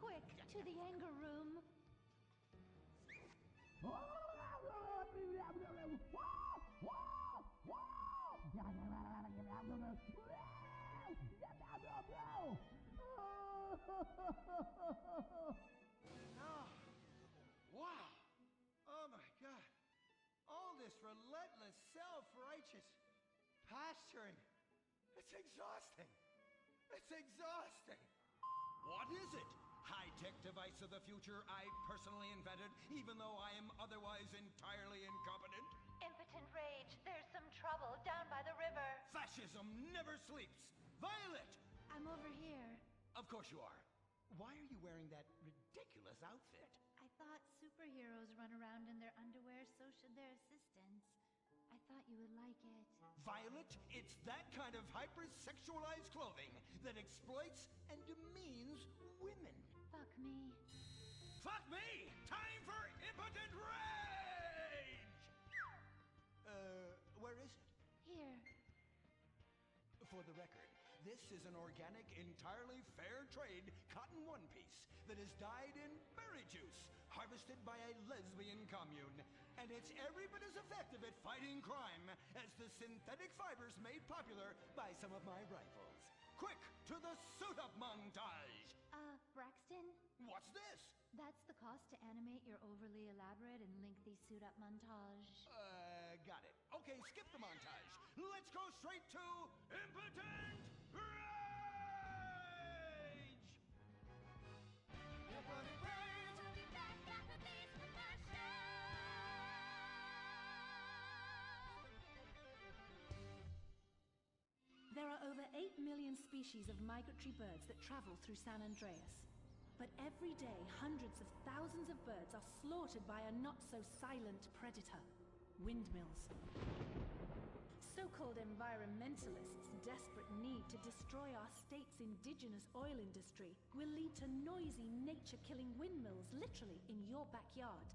Quick, to the anger room. Oh, wow. Oh my God. All this relentless self-righteous posturing. It's exhausting. It's exhausting. What is it? High-tech device of the future I personally invented, even though I am otherwise entirely incompetent? Impotent rage. There's some trouble down by the river. Fascism never sleeps! Violet! I'm over here. Of course you are. Why are you wearing that ridiculous outfit? I thought superheroes run around in their underwear, so should their assistants. I thought you would like it. Violet, it's that kind of hypersexualized clothing that exploits and demeans women. Fuck me. Fuck me! Time for impotent rage! Where is it? Here. For the record, this is an organic, entirely fair trade cotton one piece that is dyed in berry juice, harvested by a lesbian commune. And it's every bit as effective at fighting crime as the synthetic fibers made popular by some of my rivals. Quick, to the suit-up montage! Braxton? What's this? That's the cost to animate your overly elaborate and lengthy suit-up montage. Got it. Okay, skip the montage. Let's go straight to Impotent Rage! Impotent Rage! We'll be back after these commercials! There are over 8 million species of migratory birds that travel through San Andreas. But every day, hundreds of thousands of birds are slaughtered by a not-so-silent predator: windmills. So-called environmentalists' desperate need to destroy our state's indigenous oil industry will lead to noisy, nature-killing windmills literally in your backyard.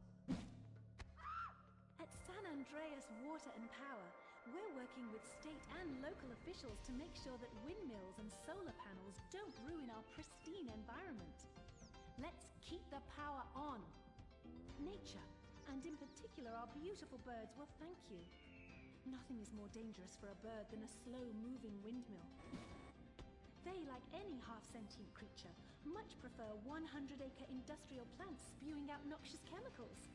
At San Andreas Water and Power, we're working with state and local officials to make sure that windmills and solar panels don't ruin our pristine environment. Let's keep the power on. Nature, and in particular our beautiful birds, will thank you. Nothing is more dangerous for a bird than a slow-moving windmill. They, like any half-sentient creature, much prefer 100-acre industrial plants spewing out noxious chemicals.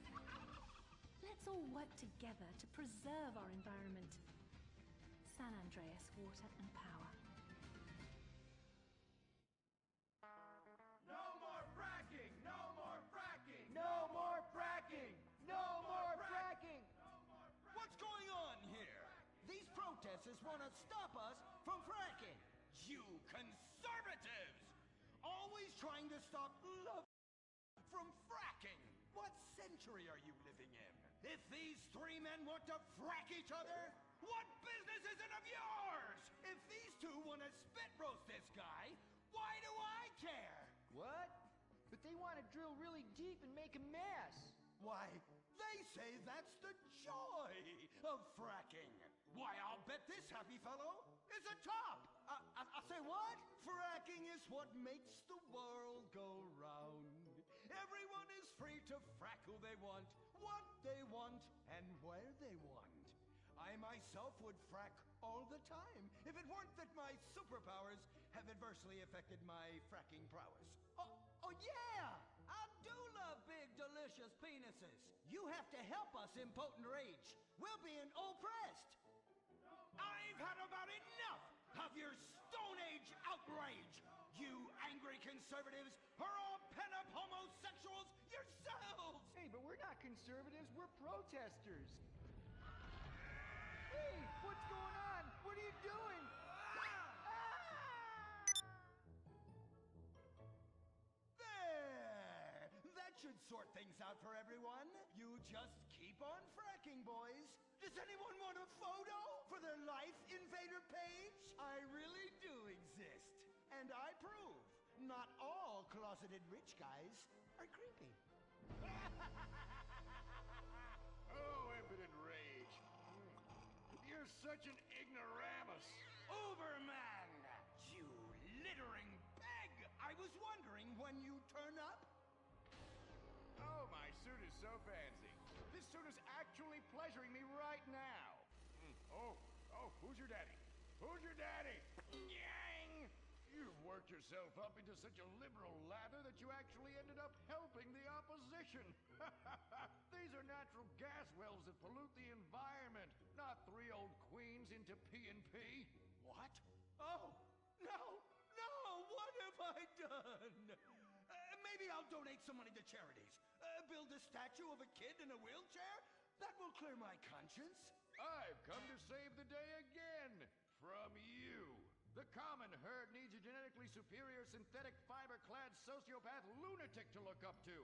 Let's all work together to preserve our environment. San Andreas Water and Power. No more fracking! No more fracking! No more fracking! No more fracking! What's going on here? These protesters want to stop us from fracking. You conservatives! Always trying to stop love from fracking. What century are you living in? If these three men want to frack each other, what business is it of yours? If these two want to spit roast this guy, why do I care? What? But they want to drill really deep and make a mess. Why, they say that's the joy of fracking. Why, I'll bet this happy fellow is a top. I say what? Fracking is what makes the world go round. Everyone is free to frack who they want, what they want, and where they want. I myself would frack all the time if it weren't that my superpowers have adversely affected my fracking prowess. Oh yeah! I do love big, delicious penises. You have to help us, Impotent Rage. We're being oppressed. I've had about enough of your Stone Age outrage. You angry conservatives are all pent-up homosexuals yourselves. Hey, but we're not conservatives, we're protesters. Hey, what's going on? What are you doing? There! That should sort things out for everyone. You just keep on fracking, boys. Does anyone want a photo for their Life Invader page? I really do exist. And I prove not all closeted rich guys are creepy. Oh, Impotent Rage. You're such an ignoramus. Uberman! You littering peg! I was wondering when when you turn up? Oh, my suit is so fancy. This suit is actually pleasuring me right now. Oh, who's your daddy? Who's your daddy? Yang! You've worked yourself up into such a liberal lather that you actually ended up helping the opposition. These are natural gas wells that pollute the environment, not three old queens into P&P. What? Oh, no, what have I done? Maybe I'll donate some money to charities. Build a statue of a kid in a wheelchair? That will clear my conscience. I've come to save the day again. From you. The common herd needs a genetically superior synthetic fiber-clad sociopath lunatic to look up to.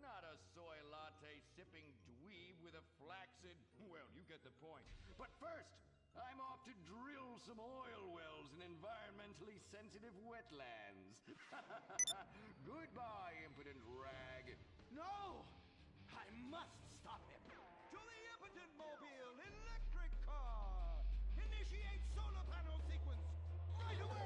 Not a soy latte sipping dweeb with a flaccid... Well, you get the point. But first, I'm off to drill some oil wells in environmentally sensitive wetlands. Goodbye, impotent rag. No! I must stop him! To the impotent mobile electric car! Initiate solar panel sequence right away!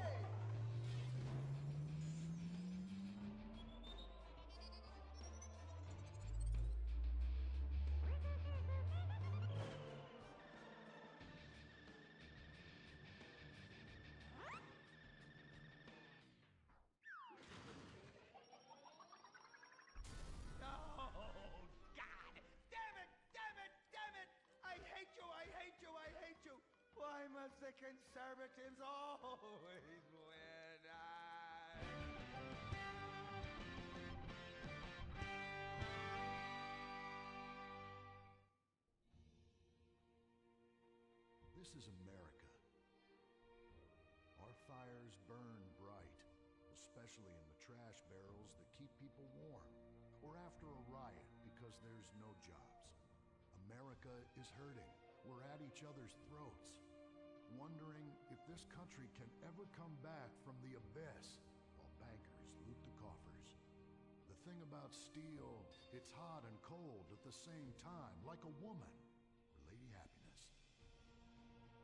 Why must the conservatives always win? This is America. Our fires burn bright, especially in the trash barrels that keep people warm, or after a riot because there's no jobs. America is hurting. We're at each other's throats, wondering if this country can ever come back from the abyss while bankers loot the coffers. The thing about steel, it's hot and cold at the same time, like a woman or Lady Happiness.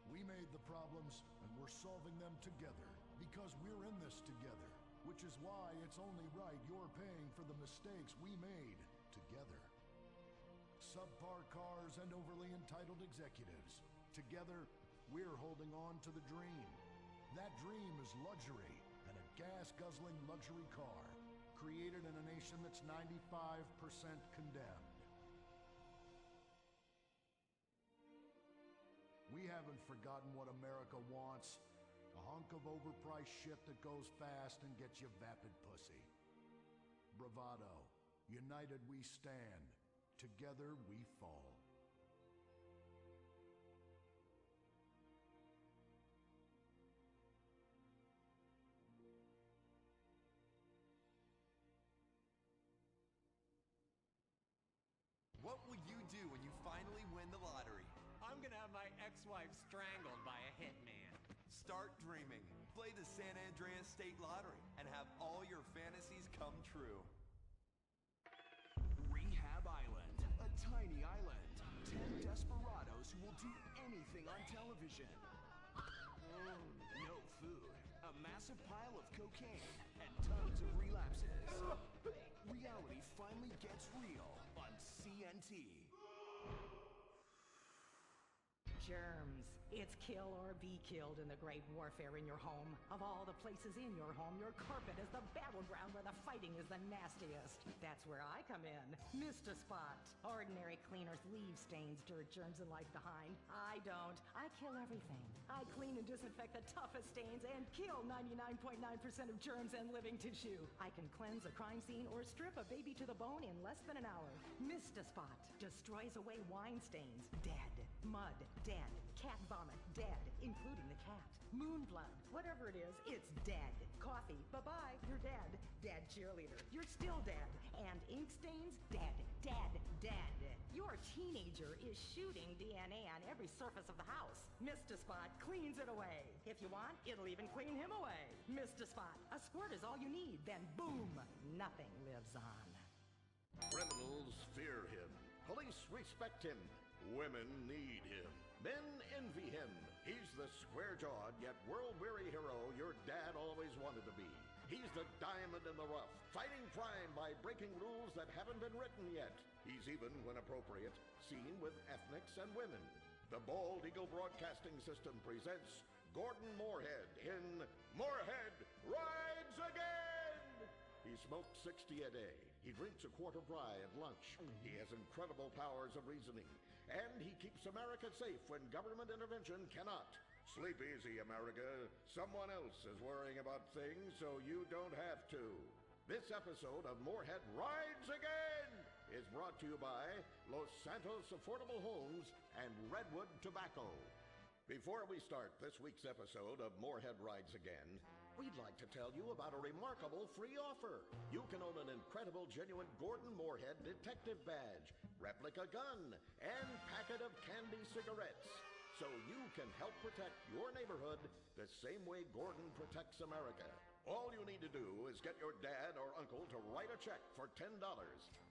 We made the problems, and we're solving them together, because we're in this together, which is why it's only right you're paying for the mistakes we made together. Subpar cars and overly entitled executives. Together, we're holding on to the dream. That dream is luxury, and a gas-guzzling luxury car, created in a nation that's 95% condemned. We haven't forgotten what America wants. A hunk of overpriced shit that goes fast and gets you vapid pussy. Bravado. United we stand. Together we fall. What will you do when you finally win the lottery? I'm gonna have my ex-wife strangled by a hitman. Start dreaming. Play the San Andreas State Lottery and have all your fantasies come true. Rehab Island, a tiny island. 10 desperados who will do anything on television. No food, a massive pile of cocaine, and tons of relapses. Reality finally gets real on CNT. Germs. It's kill or be killed in the great warfare in your home. Of all the places in your home, your carpet is the battleground where the fighting is the nastiest. That's where I come in. Mr. Spot. Ordinary cleaners leave stains, dirt, germs, and life behind. I don't. I kill everything. I clean and disinfect the toughest stains and kill 99.9% of germs and living tissue. I can cleanse a crime scene or strip a baby to the bone in less than an hour. Mr. Spot destroys away wine stains. Dead. Mud. Dead. Cat vomit. Dead. Including the cat. Moon blood. Whatever it is, it's dead. Coffee. Bye-bye. You're dead. Dead cheerleader. You're still dead. And ink stains? Dead. Dead. Dead. Your teenager is shooting DNA on every surface of the house. Mr. Spot cleans it away. If you want, it'll even clean him away. Mr. Spot, a squirt is all you need. Then boom, nothing lives on. Criminals fear him. Police respect him. Women need him. Men envy him. He's the square-jawed yet world-weary hero your dad always wanted to be. He's the diamond in the rough, fighting by breaking rules that haven't been written yet. He's even, when appropriate, seen with ethnics and women. The Bald Eagle Broadcasting System presents Gordon Moorhead in Moorhead Rides Again! He smokes 60 a day. He drinks a quart of rye at lunch. He has incredible powers of reasoning. And he keeps America safe when government intervention cannot. Sleep easy, America. Someone else is worrying about things, so you don't have to. This episode of Moorhead Rides Again is brought to you by Los Santos Affordable Homes and Redwood Tobacco. Before we start this week's episode of Moorhead Rides Again, we'd like to tell you about a remarkable free offer. You can own an incredible, genuine Gordon Moorhead detective badge, replica gun, and packet of candy cigarettes. So you can help protect your neighborhood the same way Gordon protects America. All you need to do is get your dad or uncle to write a check for $10.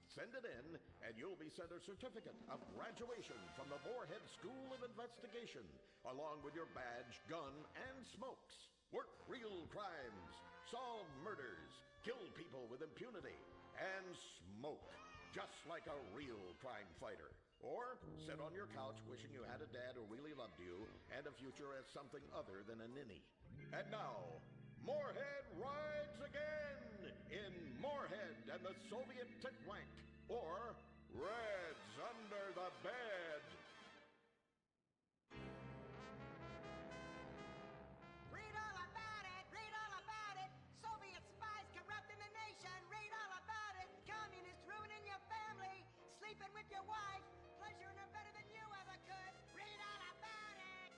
Send it in, and you'll be sent a certificate of graduation from the Moorhead School of Investigation, along with your badge, gun, and smokes. Work real crimes, solve murders, kill people with impunity, and smoke, just like a real crime fighter. Or sit on your couch wishing you had a dad who really loved you and a future as something other than a ninny. And now, Moorhead Rides Again in Moorhead and the Soviet Titwank, or Reds Under the Bed. Read all about it! Read all about it! Soviet spies corrupting the nation! Read all about it! Communists ruining your family! Sleeping with your wife! Pleasuring her better than you ever could! Read all about it!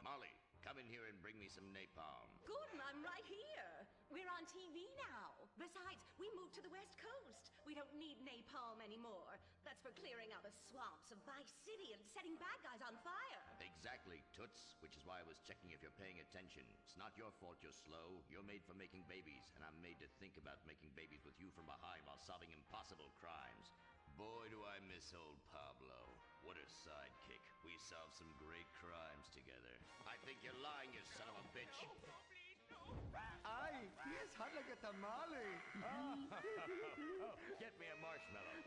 Molly, come in here and bring me some napalm. Gordon, I'm right here. We're on TV now. Besides, we moved to the West Coast. We don't need napalm anymore. That's for clearing out the swamps of Vice City and setting bad guys on fire. Exactly, Toots, which is why I was checking if you're paying attention. It's not your fault you're slow. You're made for making babies, and I'm made to think about making babies with you from behind while solving impossible crimes. Boy, do I miss old Pablo. What a sidekick. We solved some great crimes together. I think you're lying, you son of a bitch. Ay, yes, hot like a tamale. Get me a marshmallow.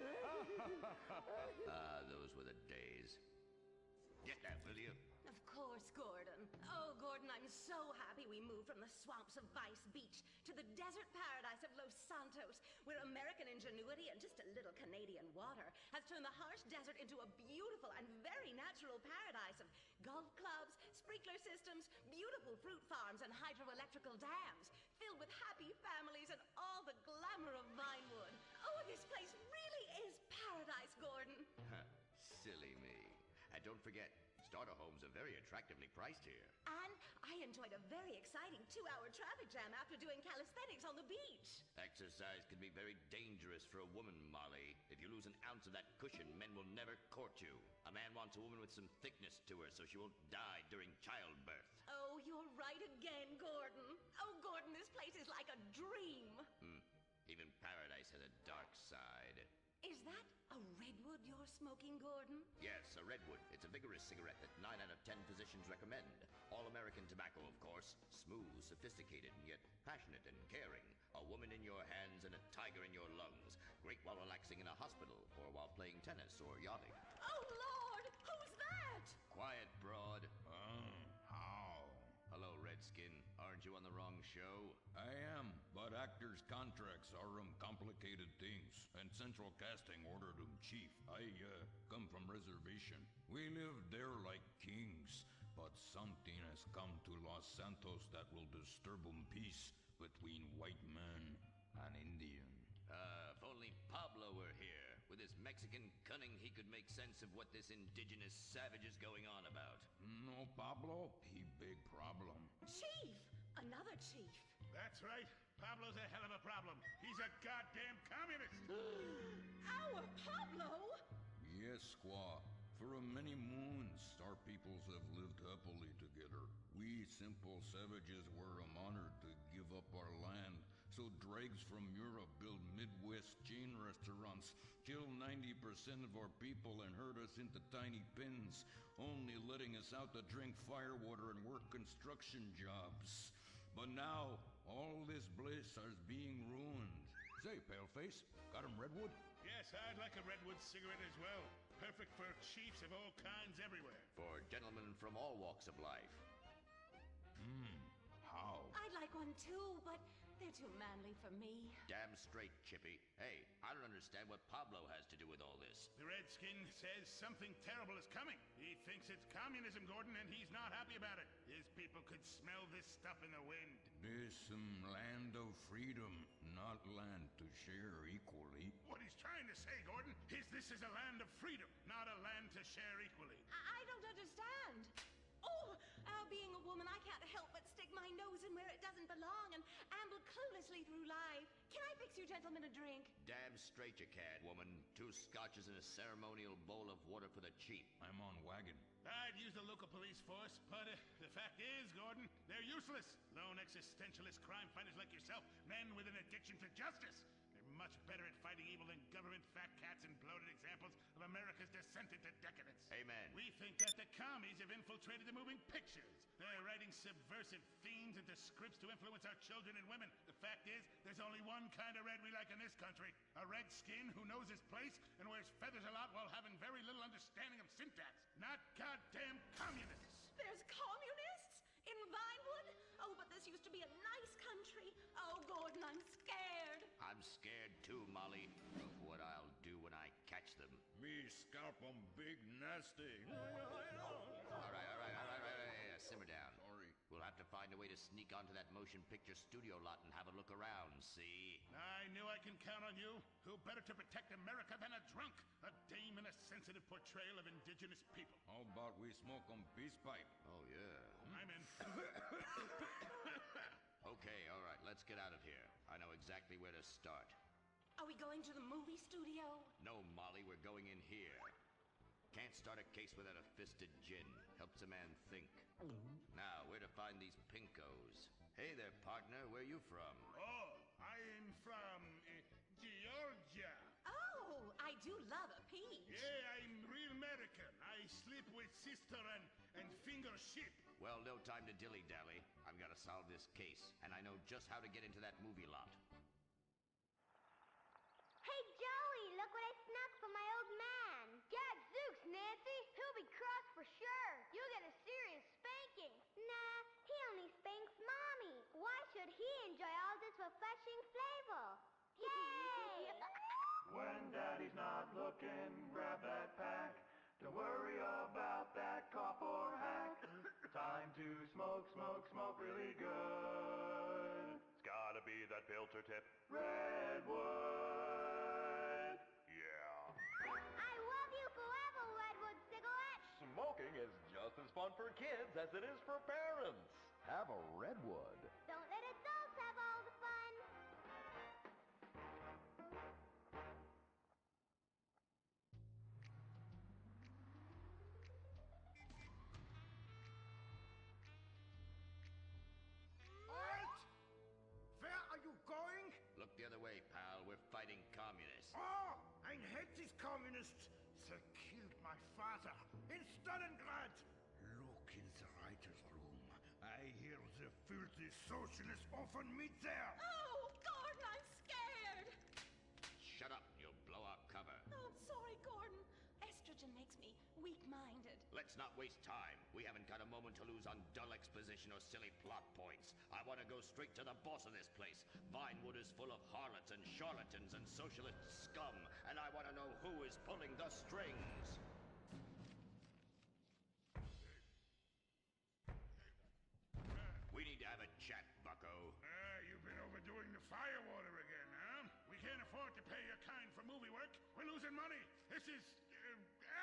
Those were the days. Get that, will you? Of course, Gordon. Oh, Gordon, I'm so happy we moved from the swamps of Vice Beach to the desert paradise of Los Santos, where American ingenuity and just a little Canadian water has turned the harsh desert into a beautiful and very natural paradise of golf clubs, sprinkler systems, beautiful fruit farms, and hydroelectrical dams, filled with happy families and all the glamour of Vinewood. Oh, this place really is paradise, Gordon. Silly me. And don't forget, starter homes are very attractively priced here. And I enjoyed a very exciting 2-hour traffic jam after doing calisthenics on the beach. Exercise can be very dangerous for a woman, Molly. If you lose an ounce of that cushion, men will never court you. A man wants a woman with some thickness to her so she won't die during childbirth. Oh, you're right again, Gordon. Oh, Gordon, this place is like a dream. Even paradise has a dark side. Is that a redwood you're smoking, Gordon? Yes, a redwood. It's a vigorous cigarette that 9 out of 10 physicians recommend. All-American tobacco, of course. Smooth, sophisticated, and yet passionate and caring. A woman in your hands and a tiger in your lungs. Great while relaxing in a hospital or while playing tennis or yachting. Oh, Lord! Who's that? Quiet, broad. How? Hello, Redskin. Aren't you on the wrong show? I am, but actors' contracts are complicated things, and Central Casting ordered chief. I come from reservation. We live there like kings, but something has come to Los Santos that will disturb peace between white man and Indian. If only Pablo were here. With his Mexican cunning, he could make sense of what this indigenous savage is going on about. No, Pablo, he big problem. Chief! Another chief. That's right. Pablo's a hell of a problem. He's a goddamn communist. Our Pablo? Yes, squaw. For many moons, our peoples have lived happily together. We simple savages were honored to give up our land, so dregs from Europe build Midwest chain restaurants, kill 90% of our people and herd us into tiny pens, only letting us out to drink firewater and work construction jobs. But now, all this bliss is being ruined. Say, paleface, got him redwood? Yes, I'd like a redwood cigarette as well. Perfect for chiefs of all kinds everywhere. For gentlemen from all walks of life. How? I'd like one too, but they're too manly for me. Damn straight, Chippy. Hey, I don't understand what Pablo has to do with all this. The Redskin says something terrible is coming. He thinks it's communism, Gordon, and he's not happy about it. His people could smell this stuff in the wind. This land of freedom, not land to share equally. What he's trying to say, Gordon, is this is a land of freedom, not a land to share equally. I don't understand. Oh, being a woman, I can't help but stick my nose in where it doesn't belong and amble cluelessly through life. Can I fix you gentlemen a drink? Damn straight you can, woman. 2 scotches and a ceremonial bowl of water for the chief. I'm on wagon. I'd use the local police force, but the fact is, Gordon, they're useless. Lone existentialist crime fighters like yourself, men with an addiction to justice. They're much better at fighting evil than government fat cats and bloated examples of America's descent into decadence. Amen. We think that the commies have infiltrated the moving pictures. They're writing subversive themes into scripts to influence our children and women. The fact is, there's only one kind of red we like in this country. A redskin who knows his place and wears feathers a lot while having very little understanding of syntax. Not goddamn communists. There's communists? In Vinewood? Oh, but this used to be a nice country. Oh, Gordon, I'm scared. I'm scared too, Molly, of what I'll do when I catch them. Me scalp 'em big nasty. All right. Simmer down. Sorry. We'll have to find a way to sneak onto that motion picture studio lot and have a look around, see? I knew I can count on you. Who better to protect America than a drunk? A dame in a sensitive portrayal of indigenous people. How about we smoke 'em peace pipe? Oh, yeah. I'm in. Okay, all right, let's get out of here. I know exactly where to start. Are we going to the movie studio? No, Molly, we're going in here. Can't start a case without a fisted gin. Helps a man think. Now, where to find these pinkos? Hey there, partner, where you from? Oh, I'm from Georgia. Oh, I do love a peach. Yeah, I'm real American. I sleep with sister and finger ship. Well, no time to dilly-dally. I've got to solve this case, and I know just how to get into that movie lot. Hey, Joey, look what I snuck from my old man. Gadzooks, Nancy. He'll be cross for sure. You'll get a serious spanking. Nah, he only spanks Mommy. Why should he enjoy all this refreshing flavor? Yay! When Daddy's not looking, grab that pack. Don't worry about that cough or hack. Time to smoke, smoke, smoke really good. It's gotta be that filter tip. Redwood. Yeah. I love you forever, Redwood cigarette. Smoking is just as fun for kids as it is for parents. Have a Redwood. Don't let adults have all the fun. Where are you going? Look the other way, pal. We're fighting communists. Oh, I hate these communists. They killed my father in Stalingrad. Look in the writer's room. I hear the filthy socialists often meet there. Oh, Gordon, I'm scared. Shut up. You'll blow our cover. Oh, I'm sorry, Gordon. Estrogen makes me weak-minded. Let's not waste time. We haven't got a moment to lose on dull exposition or silly plot points. I want to go straight to the boss of this place. Vinewood is full of harlots and charlatans and socialist scum, and I want to know who is pulling the strings. We need to have a chat, bucko. You've been overdoing the firewater again, huh? We can't afford to pay your kind for movie work. We're losing money. This is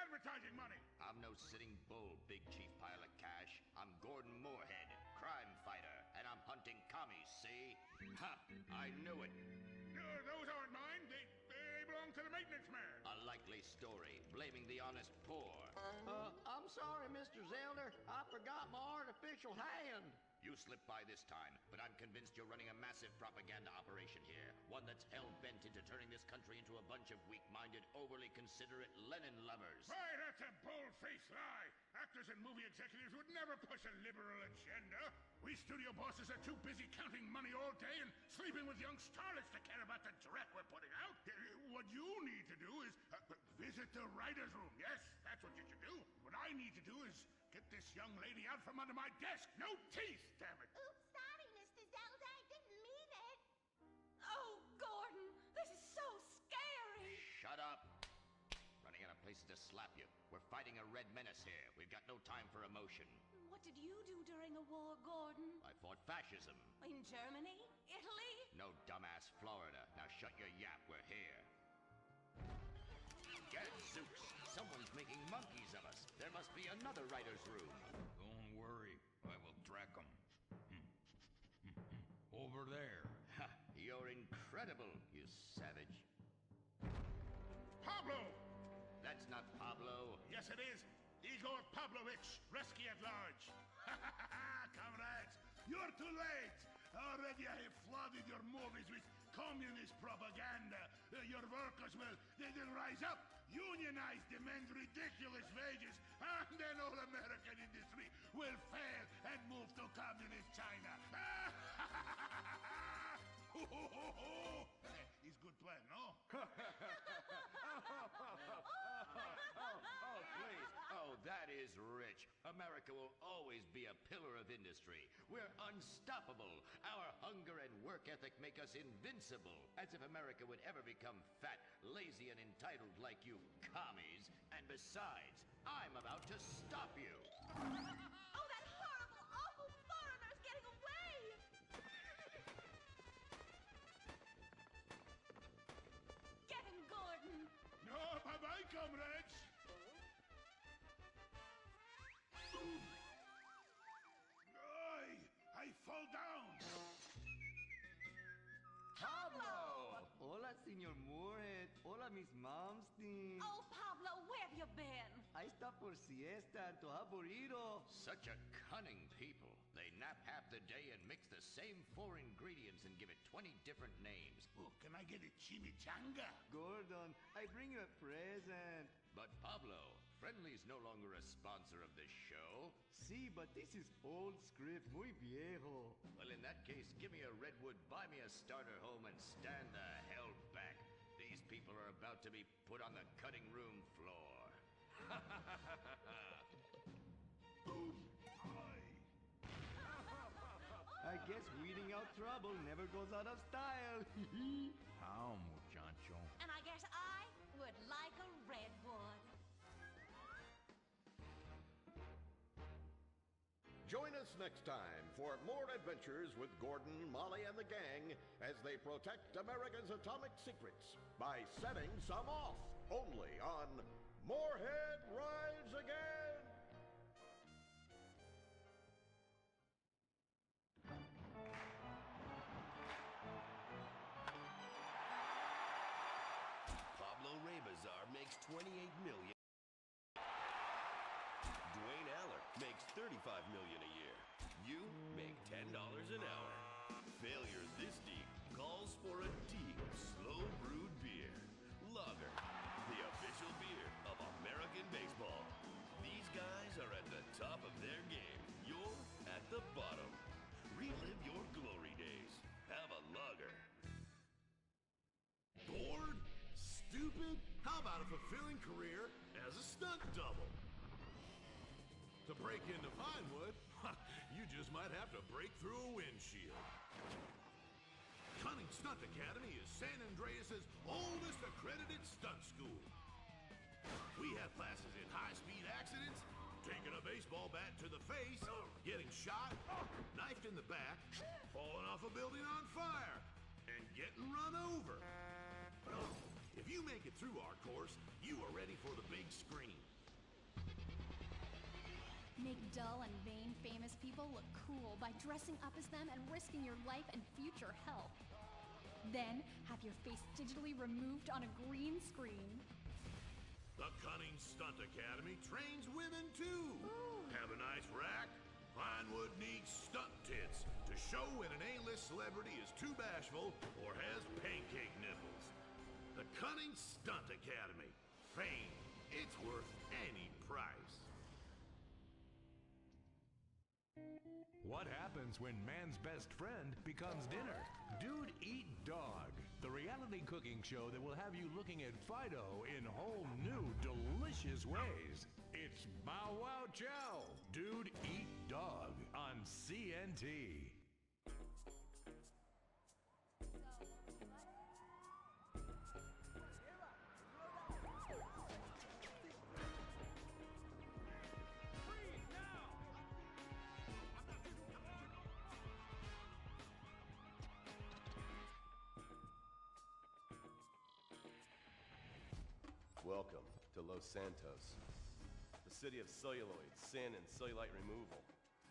advertising money. I'm no sitting bull, big chief pile of cash. I'm Gordon Moorhead, crime fighter, and I'm hunting commies, see? Ha! I knew it. Those aren't mine. They belong to the maintenance man. A likely story, blaming the honest poor. I'm sorry, Mr. Zelder. I forgot my artificial hand. You slipped by this time, but I'm convinced you're running a massive propaganda operation here. One that's hell-bent into turning this country into a bunch of weak-minded, overly considerate Lenin lovers. Why, that's a bull-faced lie. Actors and movie executives would never push a liberal agenda. We studio bosses are too busy counting money all day and sleeping with young starlets to care about the dreck we're putting out. What you need to do is visit the writer's room. Yes, that's what you should do. What I need to do is get this young lady out from under my desk. No teeth, damn it. Oops, sorry, Mr. Zelda. I didn't mean it. Oh, Gordon, this is so scary. Shut up. Running out of places to slap you. We're fighting a red menace here. We've got no time for emotion. What did you do during the war, Gordon? I fought fascism. In Germany? Italy? No, dumbass, Florida. Now shut your yap. We're here. Gadzooks! Someone's making monkeys of us. There must be another writer's room. Don't worry. I will track them. Over there. Ha! You're incredible, you savage. Pablo! That's not Pablo. Yes, it is. Igor Pavlovich, Rescue at Large. Comrades, you're too late. Already I have flooded your movies with communist propaganda. Your workers they'll rise up, unionize, demand ridiculous wages, and then all American industry will fail and move to communist China. It's good plan, no? Oh, please. Oh, that is rich. America will always be a pillar of industry. We're unstoppable. Our hunger and work ethic make us invincible. As if America would ever become fat, lazy, and entitled like you commies. And besides, I'm about to stop you. Oh, that horrible, awful foreigner's getting away! Get him, Gordon! No, bye-bye, comrades. I fall down. Pablo! Hola, Senor Moorhead. Hola, Miss Momstein. Oh, Pablo, where have you been? Ahí está por siesta, antoja burrito. Such a cunning people. They nap half the day and mix the same 4 ingredients and give it 20 different names. Oh, can I get a chimichanga? Gordon, I bring you a present. But Pablo, Friendly's no longer a sponsor of this show. Sí, but this is old script, muy viejo. Well, in that case, give me a redwood, buy me a starter home, and stand the hell back. These people are about to be put on the cutting room floor. I guess weeding out trouble never goes out of style. How, muchacho? And I guess I would like a redwood. Join us next time for more adventures with Gordon, Molly, and the gang as they protect America's atomic secrets by setting some off, only on Moorhead Rides Again! Pablo Rebazar makes $28 million. Dwayne Aller makes $35 million a year. You make $10 an hour. Failure this deep calls for a deep, slow-brewed beer. Lager, the official beer of American baseball. These guys are at the top of their game. You're at the bottom. Relive your glory days. Have a lager. Bored? Stupid? How about a fulfilling career as a stunt double? To break into Vinewood, you just might have to break through a windshield. Cunning Stunt Academy is San Andreas' oldest accredited stunt school. We have classes in high-speed accidents, taking a baseball bat to the face, getting shot, knifed in the back, falling off a building on fire, and getting run over. If you make it through our course, you are ready for the big screen. Make dull and vain famous people look cool by dressing up as them and risking your life and future health. Then, have your face digitally removed on a green screen. The Cunning Stunt Academy trains women too. Have a nice rack? Vinewood needs stunt tits to show when an A-list celebrity is too bashful or has pancake nipples. The Cunning Stunt Academy. Fame. It's worth any price. What happens when man's best friend becomes dinner? Dude Eat Dog, the reality cooking show that will have you looking at Fido in whole new, delicious ways. It's Bow Wow Chow, Dude Eat Dog on CNT. Welcome to Los Santos, the city of celluloid, sin, and cellulite removal.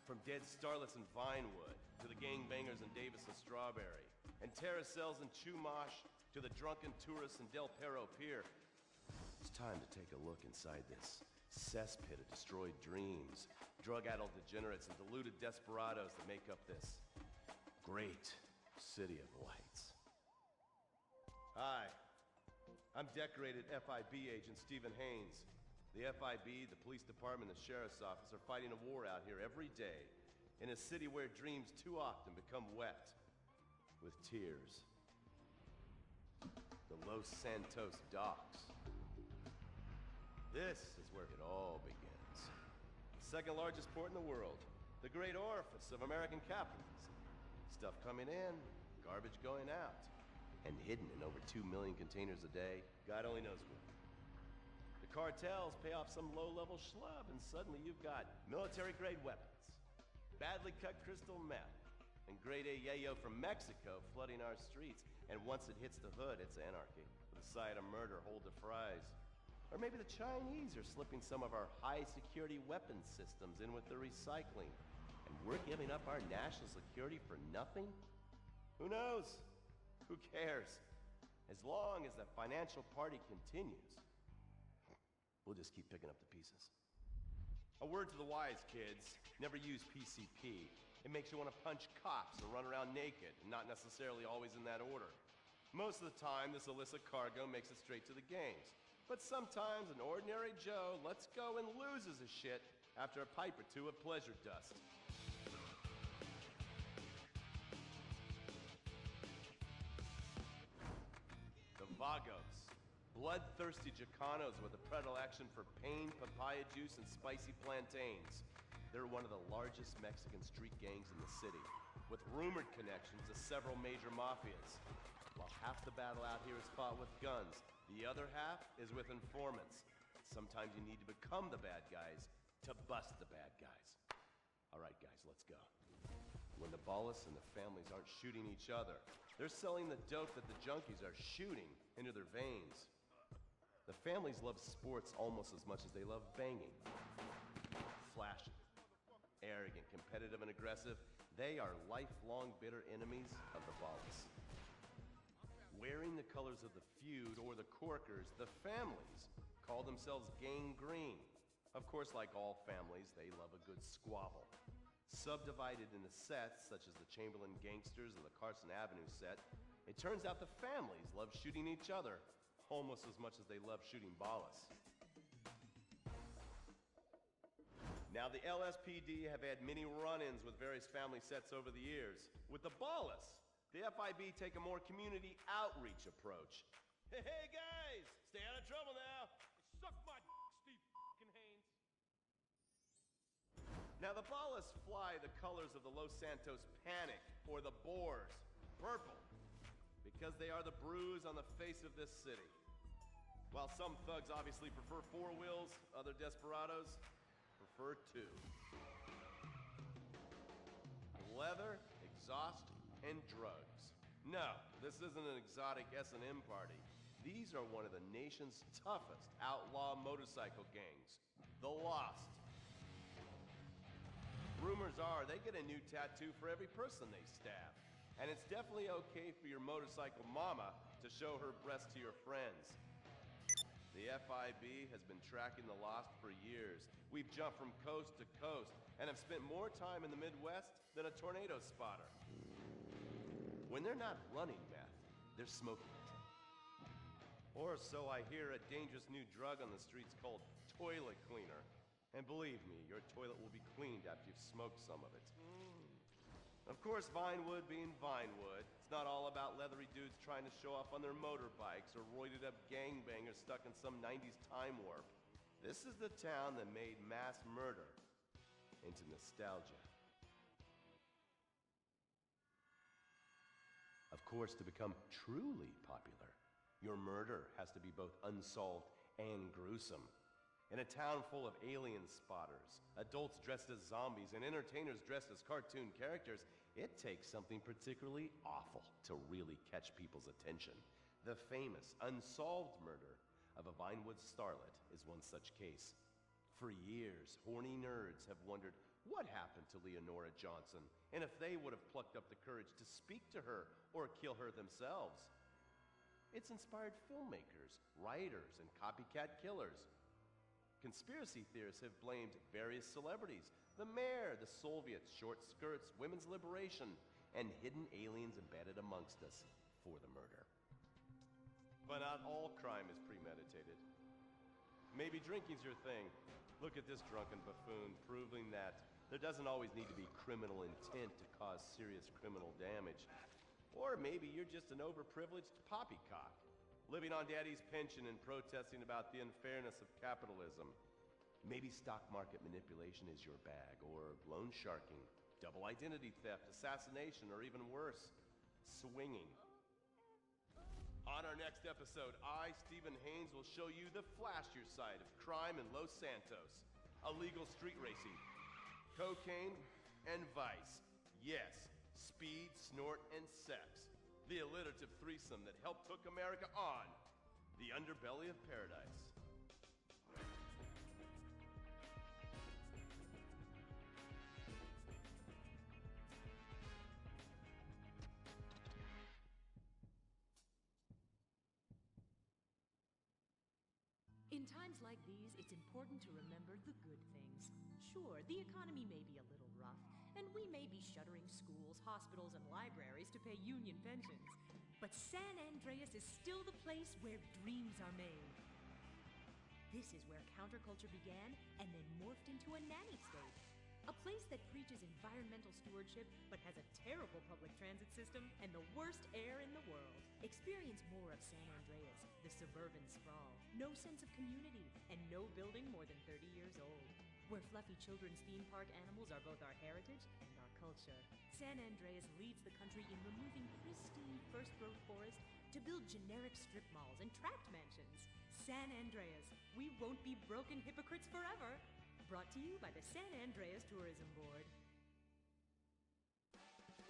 From dead starlets in Vinewood, to the gangbangers in Davis and Strawberry, and terracels in Chumash, to the drunken tourists in Del Perro Pier. It's time to take a look inside this cesspit of destroyed dreams, drug-addled degenerates, and deluded desperados that make up this great city of lights. Hi. I'm decorated FIB agent Stephen Haynes. The FIB, the police department, and the sheriff's office are fighting a war out here every day in a city where dreams too often become wet with tears. The Los Santos docks. This is where it all begins. Second largest port in the world. The great orifice of American capitalism. Stuff coming in, garbage going out. And hidden in over 2 million containers a day, God only knows where. The cartels pay off some low-level schlub, and suddenly you've got military-grade weapons, badly cut crystal meth, and grade A yayo from Mexico flooding our streets. And once it hits the hood, it's anarchy, with a side of murder, hold the fries. Or maybe the Chinese are slipping some of our high-security weapons systems in with the recycling, and we're giving up our national security for nothing? Who knows? Who cares? As long as the financial party continues, we'll just keep picking up the pieces. A word to the wise, kids. Never use PCP. It makes you want to punch cops and run around naked, and not necessarily always in that order. Most of the time, this illicit cargo makes it straight to the gangs. But sometimes an ordinary Joe lets go and loses his shit after a pipe or two of pleasure dust. Vagos, bloodthirsty Chicanos with a predilection for pain, papaya juice, and spicy plantains. They're one of the largest Mexican street gangs in the city, with rumored connections to several major mafias. While half the battle out here is fought with guns, the other half is with informants. Sometimes you need to become the bad guys to bust the bad guys. All right, guys, let's go. When the Ballas and the families aren't shooting each other, they're selling the dope that the junkies are shooting into their veins. The families love sports almost as much as they love banging. Flashy, arrogant, competitive, and aggressive, they are lifelong bitter enemies of the Ballas. Wearing the colors of the feud or the corkers, the families call themselves Gang Green. Of course, like all families, they love a good squabble. Subdivided into sets, such as the Chamberlain Gangsters and the Carson Avenue set, it turns out the families love shooting each other almost as much as they love shooting Ballas. Now, the LSPD have had many run-ins with various family sets over the years. With the Ballas, the FIB take a more community outreach approach. Hey guys, stay out of trouble now. Suck my Steve Haynes. Now, the Ballas fly the colors of the Los Santos Panic, or the Boers, purple, because they are the bruise on the face of this city. While some thugs obviously prefer 4 wheels, other desperados prefer 2. Leather, exhaust, and drugs. No, this isn't an exotic S&M party. These are one of the nation's toughest outlaw motorcycle gangs, the Lost. Rumors are they get a new tattoo for every person they stab. And it's definitely okay for your motorcycle mama to show her breasts to your friends. The FIB has been tracking the Lost for years. We've jumped from coast to coast and have spent more time in the Midwest than a tornado spotter. When they're not running meth, they're smoking it. Or so I hear, a dangerous new drug on the streets called toilet cleaner. And believe me, your toilet will be cleaned after you've smoked some of it. Of course, Vinewood being Vinewood, it's not all about leathery dudes trying to show off on their motorbikes or roided up gangbangers stuck in some 90s time warp. This is the town that made mass murder into nostalgia. Of course, to become truly popular, your murder has to be both unsolved and gruesome. In a town full of alien spotters, adults dressed as zombies, and entertainers dressed as cartoon characters, it takes something particularly awful to really catch people's attention. The famous, unsolved murder of a Vinewood starlet is one such case. For years, horny nerds have wondered what happened to Leonora Johnson, and if they would have plucked up the courage to speak to her or kill her themselves. It's inspired filmmakers, writers, and copycat killers. Conspiracy theorists have blamed various celebrities, the mayor, the Soviets, short skirts, women's liberation, and hidden aliens embedded amongst us for the murder. But not all crime is premeditated. Maybe drinking's your thing. Look at this drunken buffoon, proving that there doesn't always need to be criminal intent to cause serious criminal damage. Or maybe you're just an overprivileged poppycock, living on daddy's pension and protesting about the unfairness of capitalism. Maybe stock market manipulation is your bag, or loan sharking, double identity theft, assassination, or even worse, swinging. On our next episode, I, Stephen Haynes, will show you the flashier side of crime in Los Santos. Illegal street racing, cocaine, and vice. Yes, speed, snort, and sex. The alliterative threesome that helped hook America on the underbelly of paradise. In times like these, it's important to remember the good things. Sure, the economy may be a little rough, and we may be shuttering schools, hospitals, and libraries to pay union pensions. But San Andreas is still the place where dreams are made. This is where counterculture began and then morphed into a nanny state. A place that preaches environmental stewardship but has a terrible public transit system and the worst air in the world. Experience more of San Andreas, the suburban sprawl. No sense of community and no building more than 30 years old. Where fluffy children's theme park animals are both our heritage and our culture. San Andreas leads the country in removing pristine first-growth forest to build generic strip malls and tract mansions. San Andreas, we won't be broken hypocrites forever. Brought to you by the San Andreas Tourism Board.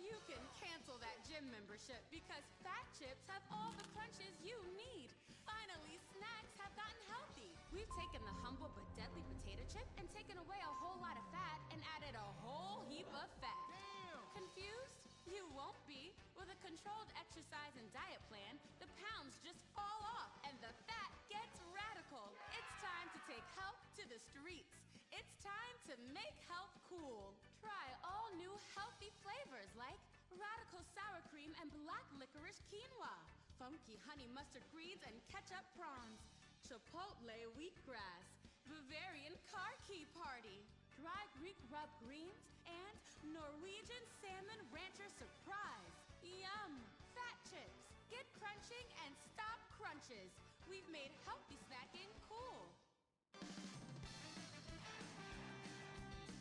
You can cancel that gym membership because Fat Chips have all the crunches you need. Finally, snacks have gotten healthy. We've taken the humble but deadly potato chip and taken away a whole lot of fat and added a whole heap of fat. Damn! Confused? You won't be. With a controlled exercise and diet plan, the pounds just fall off and the fat gets radical. It's time to take health to the streets. It's time to make health cool. Try all new healthy flavors like radical sour cream and black licorice quinoa, funky honey mustard greens and ketchup prawns, chipotle wheatgrass, Bavarian car key party, dry Greek rub greens, and Norwegian salmon rancher surprise. Yum! Fat Chips. Get crunching and stop crunches. We've made healthy snacking cool.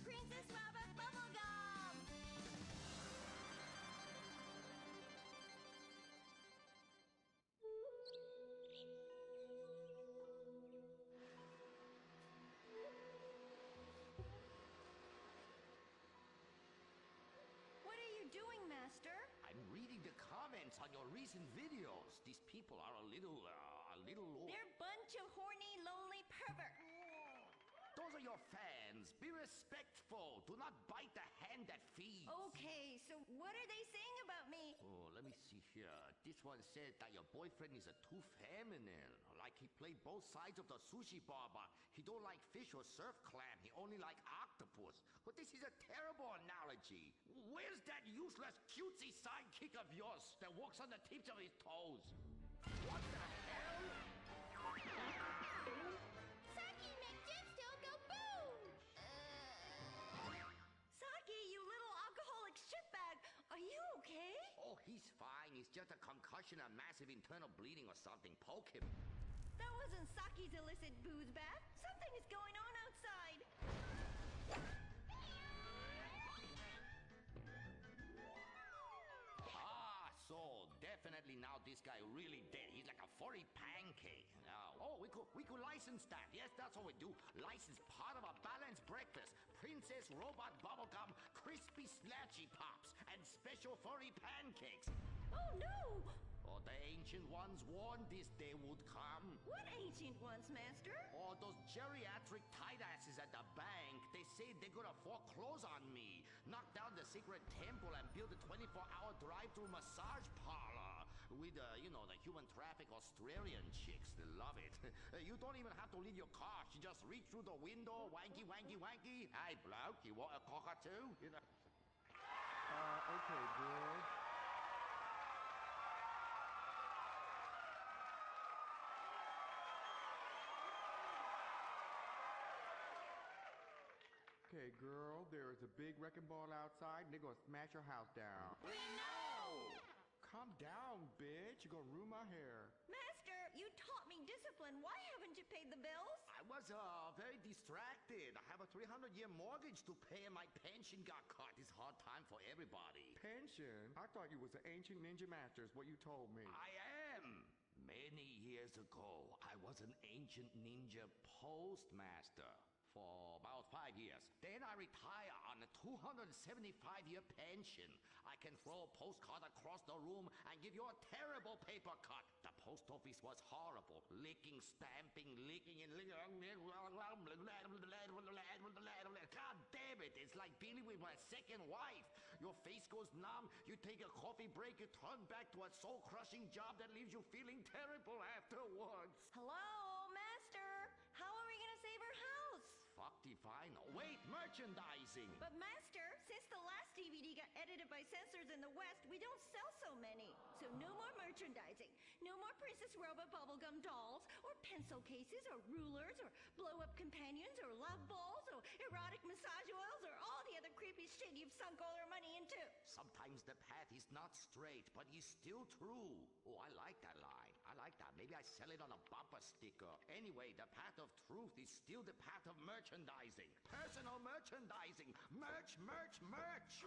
Princess Rabbit bubblegum! What are you doing, Master? I'm reading the comments on your recent videos. These people are a little. They're a bunch of horny, lonely perverts. Those are your fans. Be respectful. Do not bite the hand that feeds. Okay, so what are they saying about me? Oh, let me see here. This one said that your boyfriend is too feminine. Like he played both sides of the sushi bar, but he don't like fish or surf clam. He only like octopus. But this is a terrible analogy. Where's that useless cutesy sidekick of yours that walks on the tips of his toes? What the hell? Saki make jet still go boom! Saki, you little alcoholic shitbag! concussion, a massive internal bleeding or something. Poke him. That wasn't Saki's illicit booze bath. Something is going on outside. So definitely now this guy really dead. He's like a furry pancake. Now, we could license that. Yes, that's what we do. License part of a balanced breakfast. Princess Robot Bubblegum, Crispy Slatchy Pops, and special furry pancakes. Oh no! Oh, the ancient ones warned this day would come. What ancient ones, Master? Oh, those geriatric tight asses at the bank. They say they're gonna foreclose on me, knock down the secret temple, and build a 24-hour drive-through massage parlor with, the human traffic Australian chicks. They love it. You don't even have to leave your car. You just reach through the window, wanky, wanky, wanky. Hey, bloke, you want a cockatoo? You know. Okay, girl. Okay, girl, there is a big wrecking ball outside, and they're gonna smash your house down. We know! Calm down, bitch. You're gonna ruin my hair. Master, you taught me discipline. Why haven't you paid the bills? I was very distracted. I have a 300-year mortgage to pay, and my pension got cut. It's hard time for everybody. Pension? I thought you was an ancient ninja master, is what you told me. I am. Many years ago, I was an ancient ninja postmaster for about 5 years. Then I retire on a 275-year pension. I can throw a postcard across the room and give you a terrible paper cut. The post office was horrible. Licking, stamping, licking, and licking. God damn it, it's like dealing with my second wife. Your face goes numb, you take a coffee break, you turn back to a soul-crushing job that leaves you feeling terrible afterwards. Hello, Master? How are we gonna save our house? Fuck define. Wait, merchandising. But Master, since the last DVD got edited by censors in the West, we don't sell so many. So no more merchandising. No more Princess Robot bubblegum dolls, or pencil cases, or rulers, or blow-up companions, or love balls, or erotic massage oils, or all the other creepy shit you've sunk all our money into. Sometimes the path is not straight, but is still true. Oh, I like that line. I like that. Maybe I sell it on a bumper sticker. Anyway, the path of truth is still the path of merchandising. Personal merchandising. Merch, merch, merch.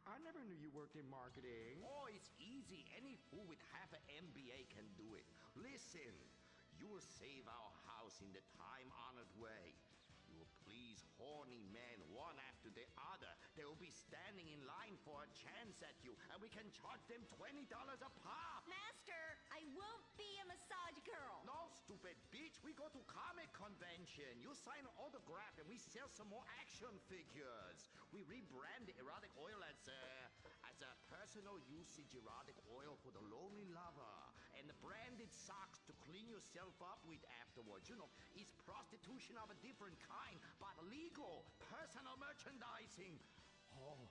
I never knew you worked in marketing. Oh, it's easy. Any fool with half an MBA can do it. Listen, you will save our house in the time-honored way. You will please horny men one after the other. They will be standing in line for a chance at you, and we can charge them $20 a pop. Master, I won't be a massage girl. No, stupid bitch. We go to comic convention. You sign an autograph, and we sell some more action figures. We rebrand the erotic oil as a personal usage erotic oil for the lonely lover, and the branded socks to clean yourself up with afterwards. You know, it's prostitution of a different kind, but legal. Personal merchandising. Oh,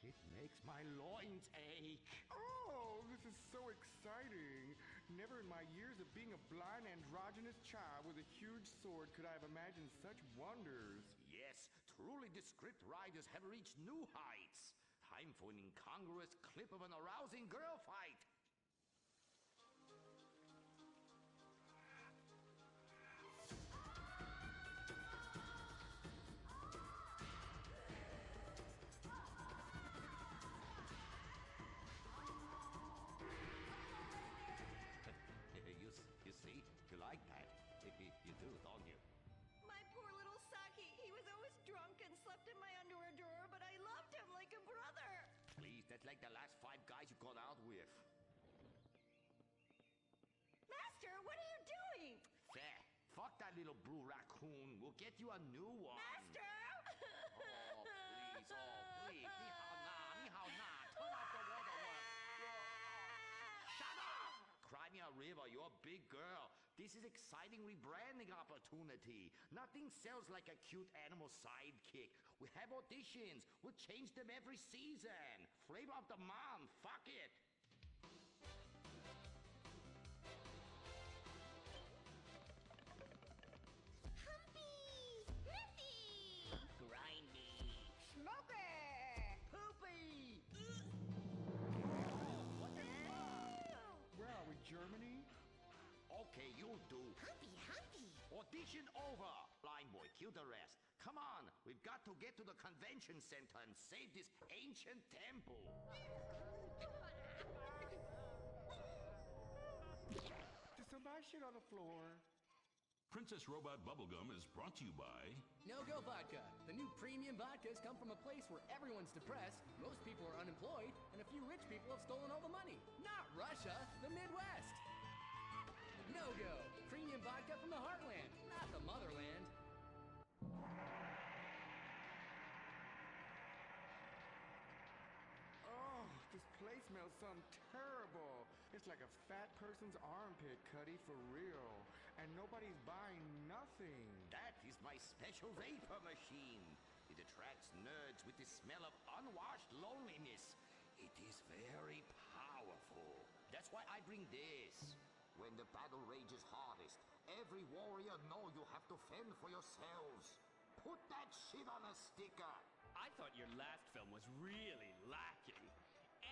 it makes my loins ache. Oh, this is so exciting. Never in my years of being a blind androgynous child with a huge sword could I have imagined such wonders. Yes, truly the script writers have reached new heights. Time for an incongruous clip of an arousing girl fight. You see? You like that? You do, don't you? My poor little Saki. He was always drunk and slept in my underwear drawer, but I loved him like a brother. Please, that's like the last 5 guys you gone out with. Master, what are you doing? Fair. Fuck that little blue raccoon. We'll get you a new one. Master! Oh, please. Oh, please. Ni hao na. Ni hao na. Turn off the waterworks. Shut up! Cry me a river. You're a big girl. This is exciting rebranding opportunity. Nothing sells like a cute animal sidekick. We have auditions. We'll change them every season. Flavor of the month. Fuck it. Humpy! Sniffy! Grindy. Smoky! Poopy. What the fuck? Okay, you'll do. Humpy, Humpy. Audition over. Blind boy, cue the rest. Come on, we've got to get to the convention center and save this ancient temple. There's somebody shit on the floor. Princess Robot Bubblegum is brought to you by No-Go Vodka. The new premium vodkas come from a place where everyone's depressed, most people are unemployed, and a few rich people have stolen all the money. Not Russia, the Midwest. No-Go. Premium vodka from the heartland, not the motherland. Oh, this place smells something terrible. It's like a fat person's armpit, Cuddy, for real. And nobody's buying nothing. That is my special vapor machine. It attracts nerds with the smell of unwashed loneliness. It is very powerful. That's why I bring this. When the battle rages hardest, every warrior know you have to fend for yourselves. Put that shit on a sticker. I thought your last film was really lacking.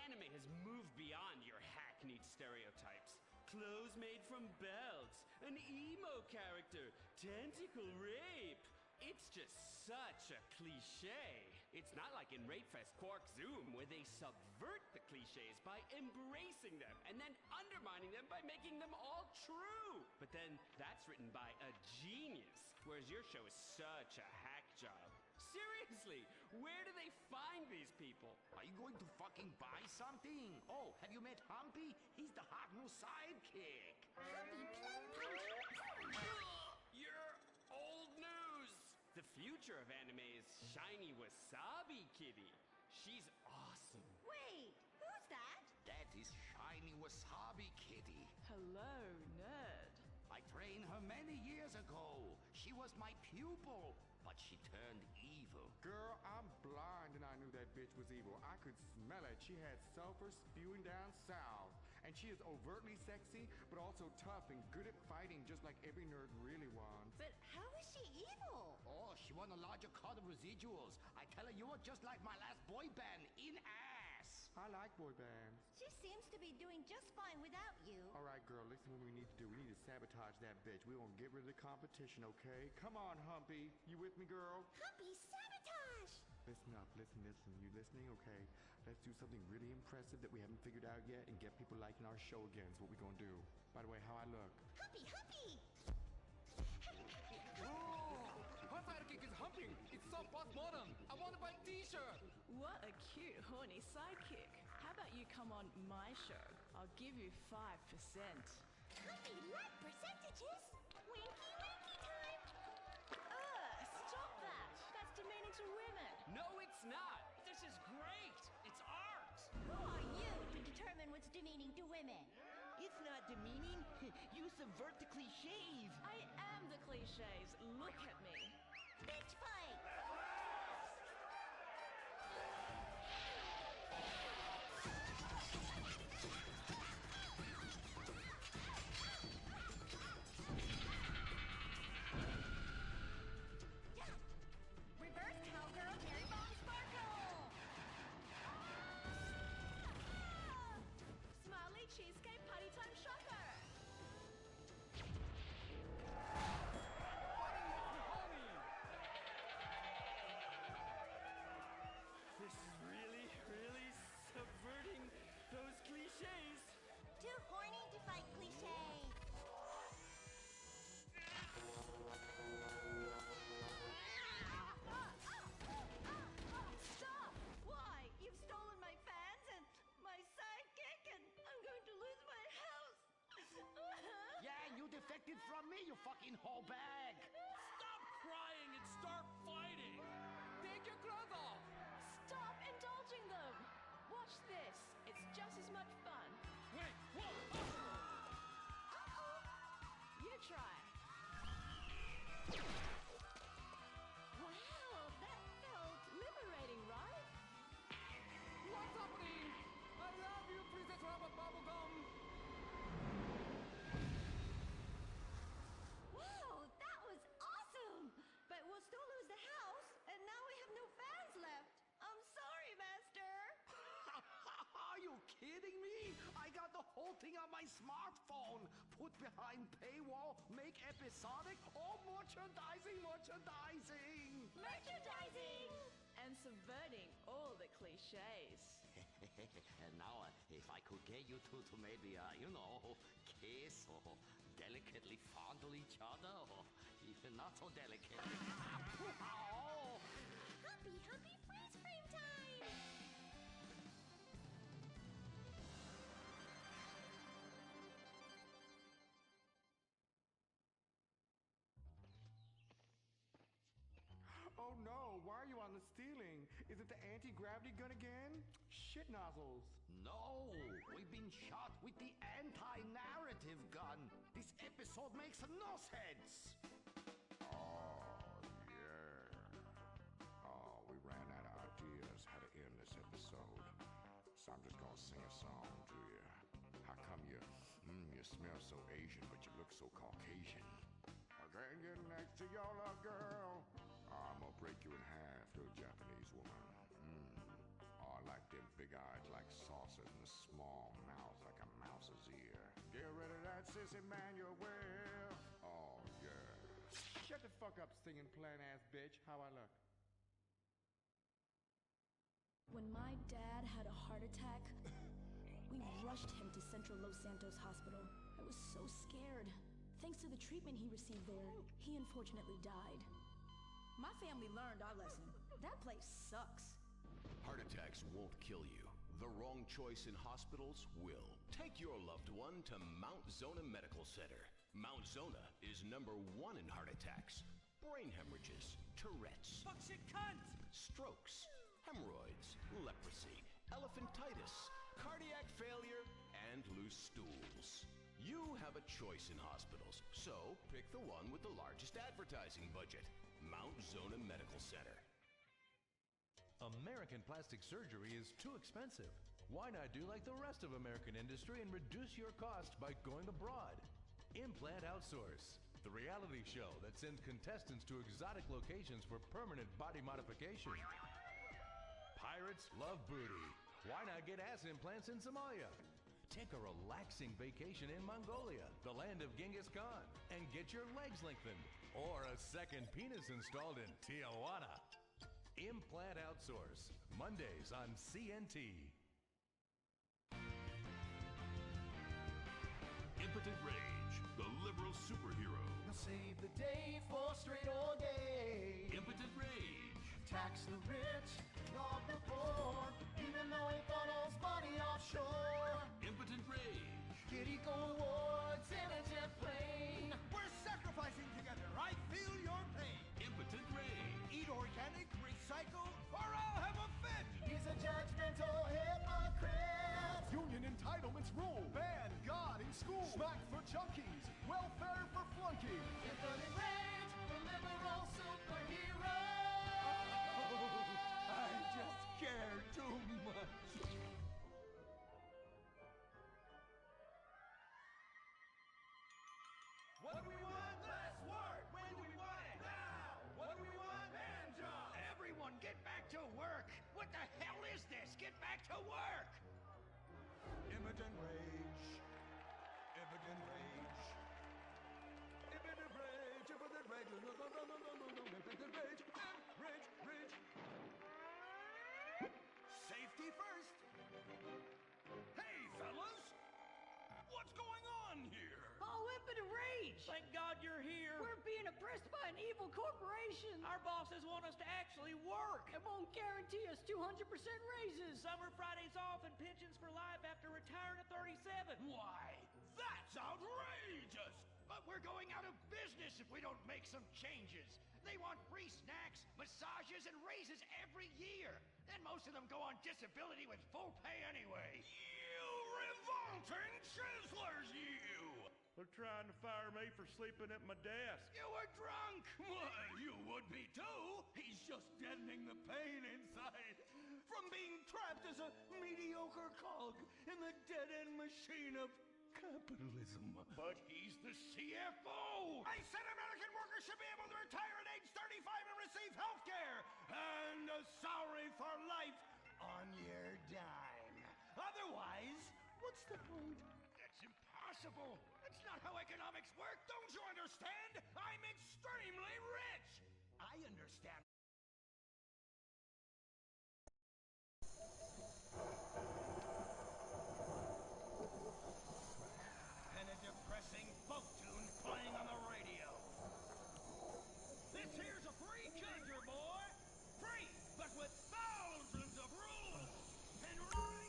Anime has moved beyond your hackneyed stereotypes. Clothes made from belts, an emo character, tentacle rape. It's just such a cliche. It's not like in Rape Fest Quark Zoom, where they subvert the cliches by embracing them and then undermining them by making them all true. But then that's written by a genius, whereas your show is such a hack job. Seriously, where do they find these people? Are you going to fucking buy something? Oh, have you met Humpy? He's the hot new sidekick. Humpy Plum You're old news. The future of anime is shiny wasabi kitty. She's awesome. Wait, who's that? That is shiny wasabi kitty. Hello, nerd. I trained her many years ago. She was my pupil, but she turned evil. Girl, I'm blind and I knew that bitch was evil. I could smell it. She had sulfur spewing down south. And she is overtly sexy, but also tough and good at fighting, just like every nerd really wants. But how is she evil? Oh, she won a larger cut of residuals. I tell her you are just like my last boy band, in ass. I like boy bands. She seems to be doing just fine without you. All right, girl, listen what we need to do. We need to sabotage that bitch. We won't get rid of the competition, okay? Come on, Humpy. You with me, girl? Humpy, sabotage! Listen up, listen. You listening? Okay. Let's do something really impressive that we haven't figured out yet and get people liking our show again is what we're gonna do. By the way, how I look? Humpy, Humpy! Her sidekick is humping. It's so postmodern. I want to buy a t-shirt. What a cute, horny sidekick. How about you come on my show? I'll give you 5%. Humpy, like percentages? Winky, winky time! Stop that! That's demeaning to women. No, it's not. This is great. It's art. Who are you to determine what's demeaning to women? It's not demeaning. You subvert the cliches. I am the cliches. Look at me. Bitch fight! Reverse cowgirl, cherry bomb sparkle! Smiley cheesecake party time shocker. This is really, really subverting those cliches. Too horny to fight cliches. Stop! Why? You've stolen my fans and my sidekick, and I'm going to lose my house. Yeah, you defected from me, you fucking hoe bag. Stop crying and start fighting. Take your clothes off. Stop indulging them. Watch this. It's just as much fun. Wait, whoa! You try. Wow, that felt liberating, right? What's happening? I love you, Princess Robot Bubblegum. Wow, that was awesome! But we'll still lose the house, and now we have no fans left. I'm sorry, Master. Are you kidding me? I got the whole thing on my smartphone. Put behind paywall, make episodic, all merchandising! Merchandising! And subverting all the cliches. And now, if I could get you two to maybe, kiss or delicately fondle each other, or even not so delicate. Oh. Humpy freeze frame time! Oh no, why are you on the ceiling? Is it the anti-gravity gun again? Shit nozzles. No, we've been shot with the anti-narrative gun. This episode makes no sense. Oh, yeah. Oh, we ran out of ideas how to end this episode. So I'm just gonna sing a song to you. How come you smell so Asian, but you look so Caucasian? I can't get next to your little girl. I'm gonna break you in half, little Japanese woman. Oh, I like them big eyes like saucers and a small mouth like a mouse's ear. Get rid of that sissy manual. Oh, yeah. Shut the fuck up, singing plant-ass bitch. How I look? When my dad had a heart attack, we rushed him to Central Los Santos Hospital. I was so scared. Thanks to the treatment he received there, he unfortunately died. My family learned our lesson. That place sucks. Heart attacks won't kill you. The wrong choice in hospitals will. Take your loved one to Mount Zona Medical Center. Mount Zona is #1 in heart attacks, brain hemorrhages, Tourette's, Fuck shit cunt! strokes, hemorrhoids, leprosy, elephantitis, cardiac failure, and loose stools. You have a choice in hospitals, so pick the one with the largest advertising budget. Mount Zona Medical Center. American plastic surgery is too expensive. Why not do like the rest of American industry and reduce your cost by going abroad? Implant Outsource, the reality show that sends contestants to exotic locations for permanent body modification. Pirates love booty. Why not get ass implants in Somalia? Take a relaxing vacation in Mongolia, the land of Genghis Khan, and get your legs lengthened. Or a second penis installed in Tijuana. Implant Outsource, Mondays on CNT. Impotent Rage, the liberal superhero. He'll save the day for straight or gay. Impotent Rage. Tax the rich, rob the poor, even though he funnels money offshore. Impotent Rage. Kitty go awards in a jet plane. We're sacrificing together. I feel your pain. Impotent Rage. Eat organic, recycle, or I'll have a fit. He's a judgmental hypocrite. Union entitlements rule. Ban God in school. Smack for junkies. Welfare for flunky. Impotent Rage, the liberal superhero. I just care too much. What do we want? Less work. When do we want it? Now. What do we want? Hand job. Everyone get back to work! What the hell is this? Get back to work! Impotent Rage. Impotent Rage. Impotent Rage. Impotent Rage. No, no, no, no, no, no, no. Impotent Rage. Rage. Safety first. Hey, fellas! What's going on here? Oh, Impotent Rage! Thank God you're here! We're being oppressed by an evil corporation! Our bosses want us to actually work! It won't guarantee us 200% raises! Summer Fridays off and pensions for life after retiring at 37! Why, that's outrageous! But we're going out of business if we don't make some changes! They want free snacks, massages, and raises every year! And most of them go on disability with full pay anyway! You revolting chiselers, you! They're trying to fire me for sleeping at my desk. You were drunk! Well, you would be too! He's just deadening the pain inside from being trapped as a mediocre cog in the dead-end machine of capitalism. But he's the CFO! I said American workers should be able to retire at age 35 and receive health care! And a salary for life on your dime. Otherwise, what's the point? That's impossible! That's not how economics understand? I'm extremely rich! I understand. And a depressing folk tune playing on the radio. This here's a free country, boy! Free, but with thousands of rules and regulations!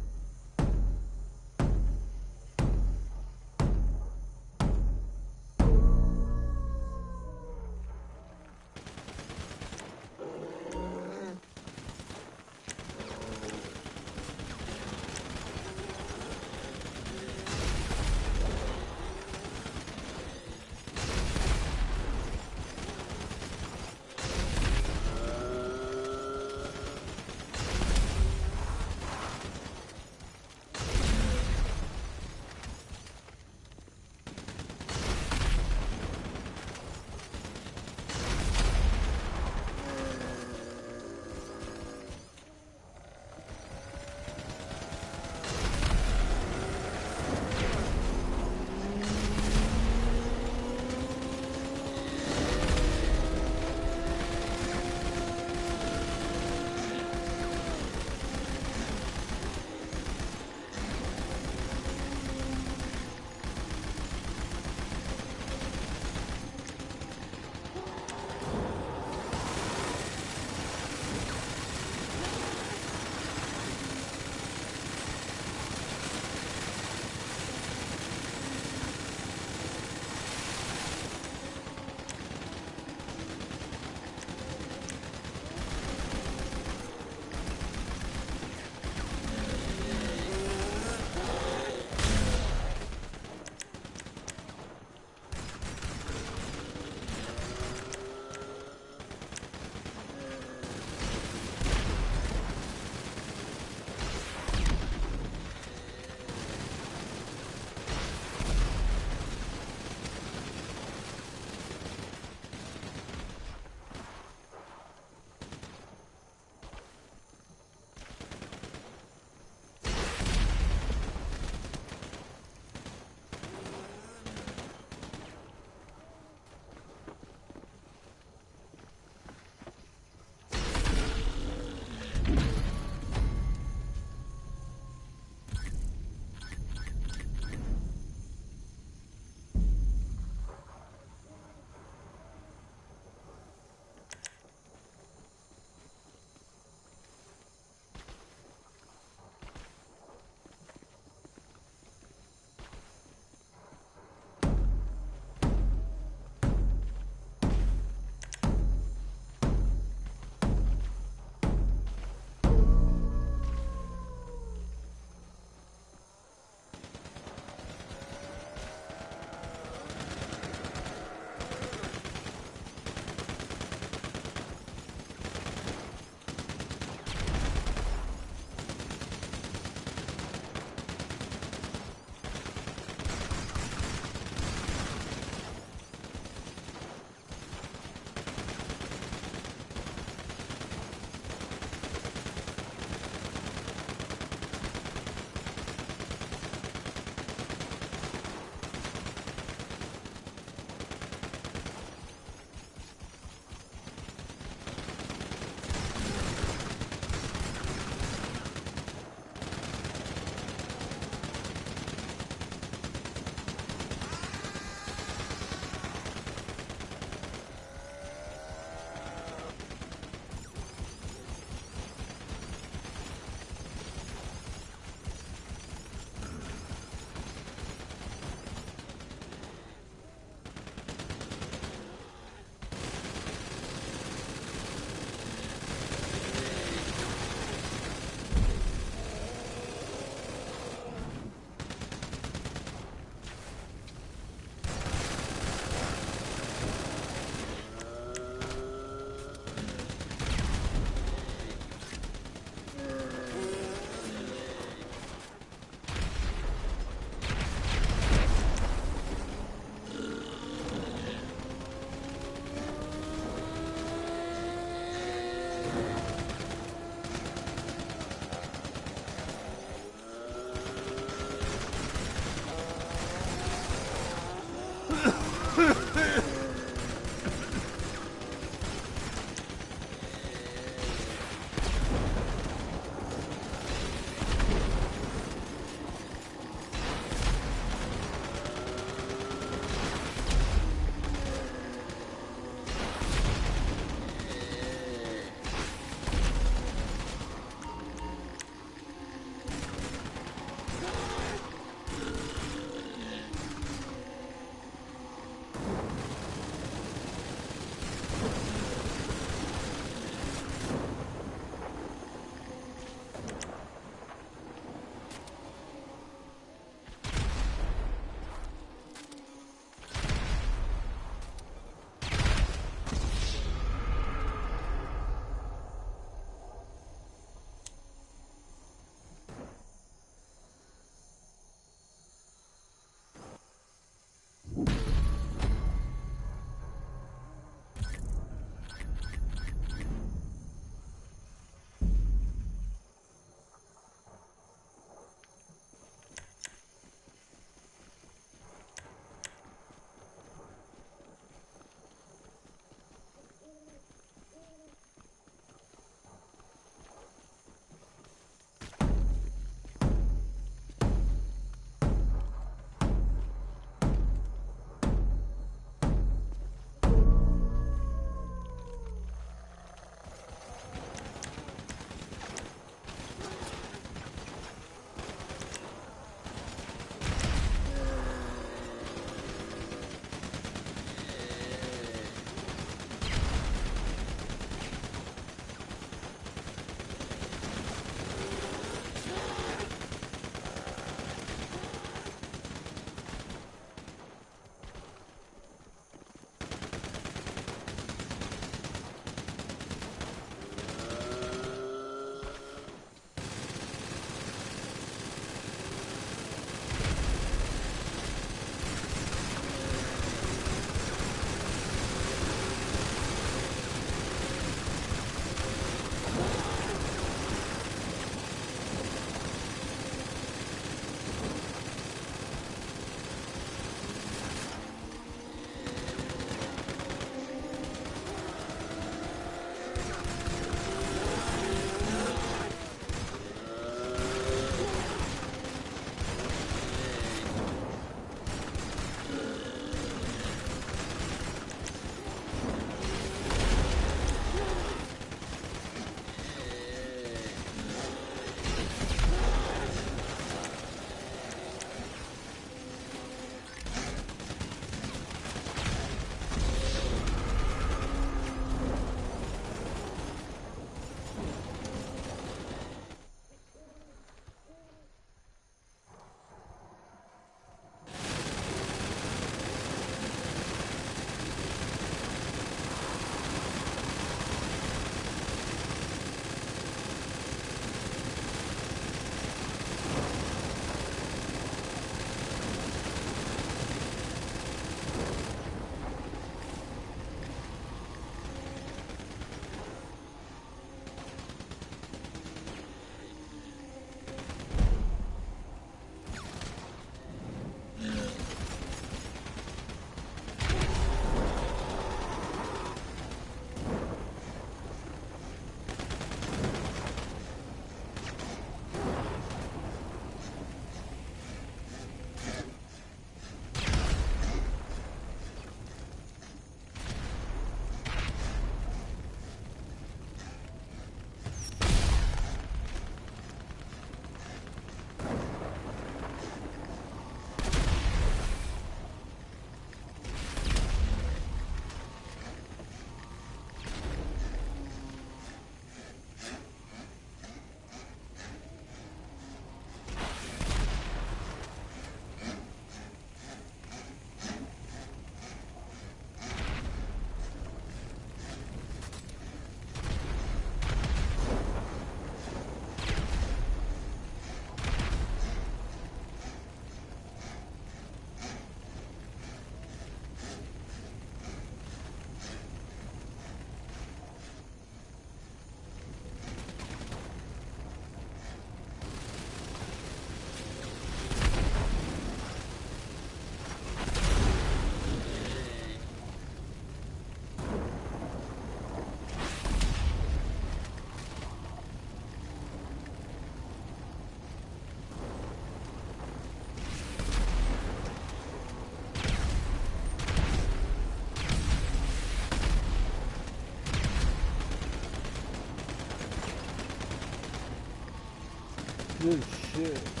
Good shit.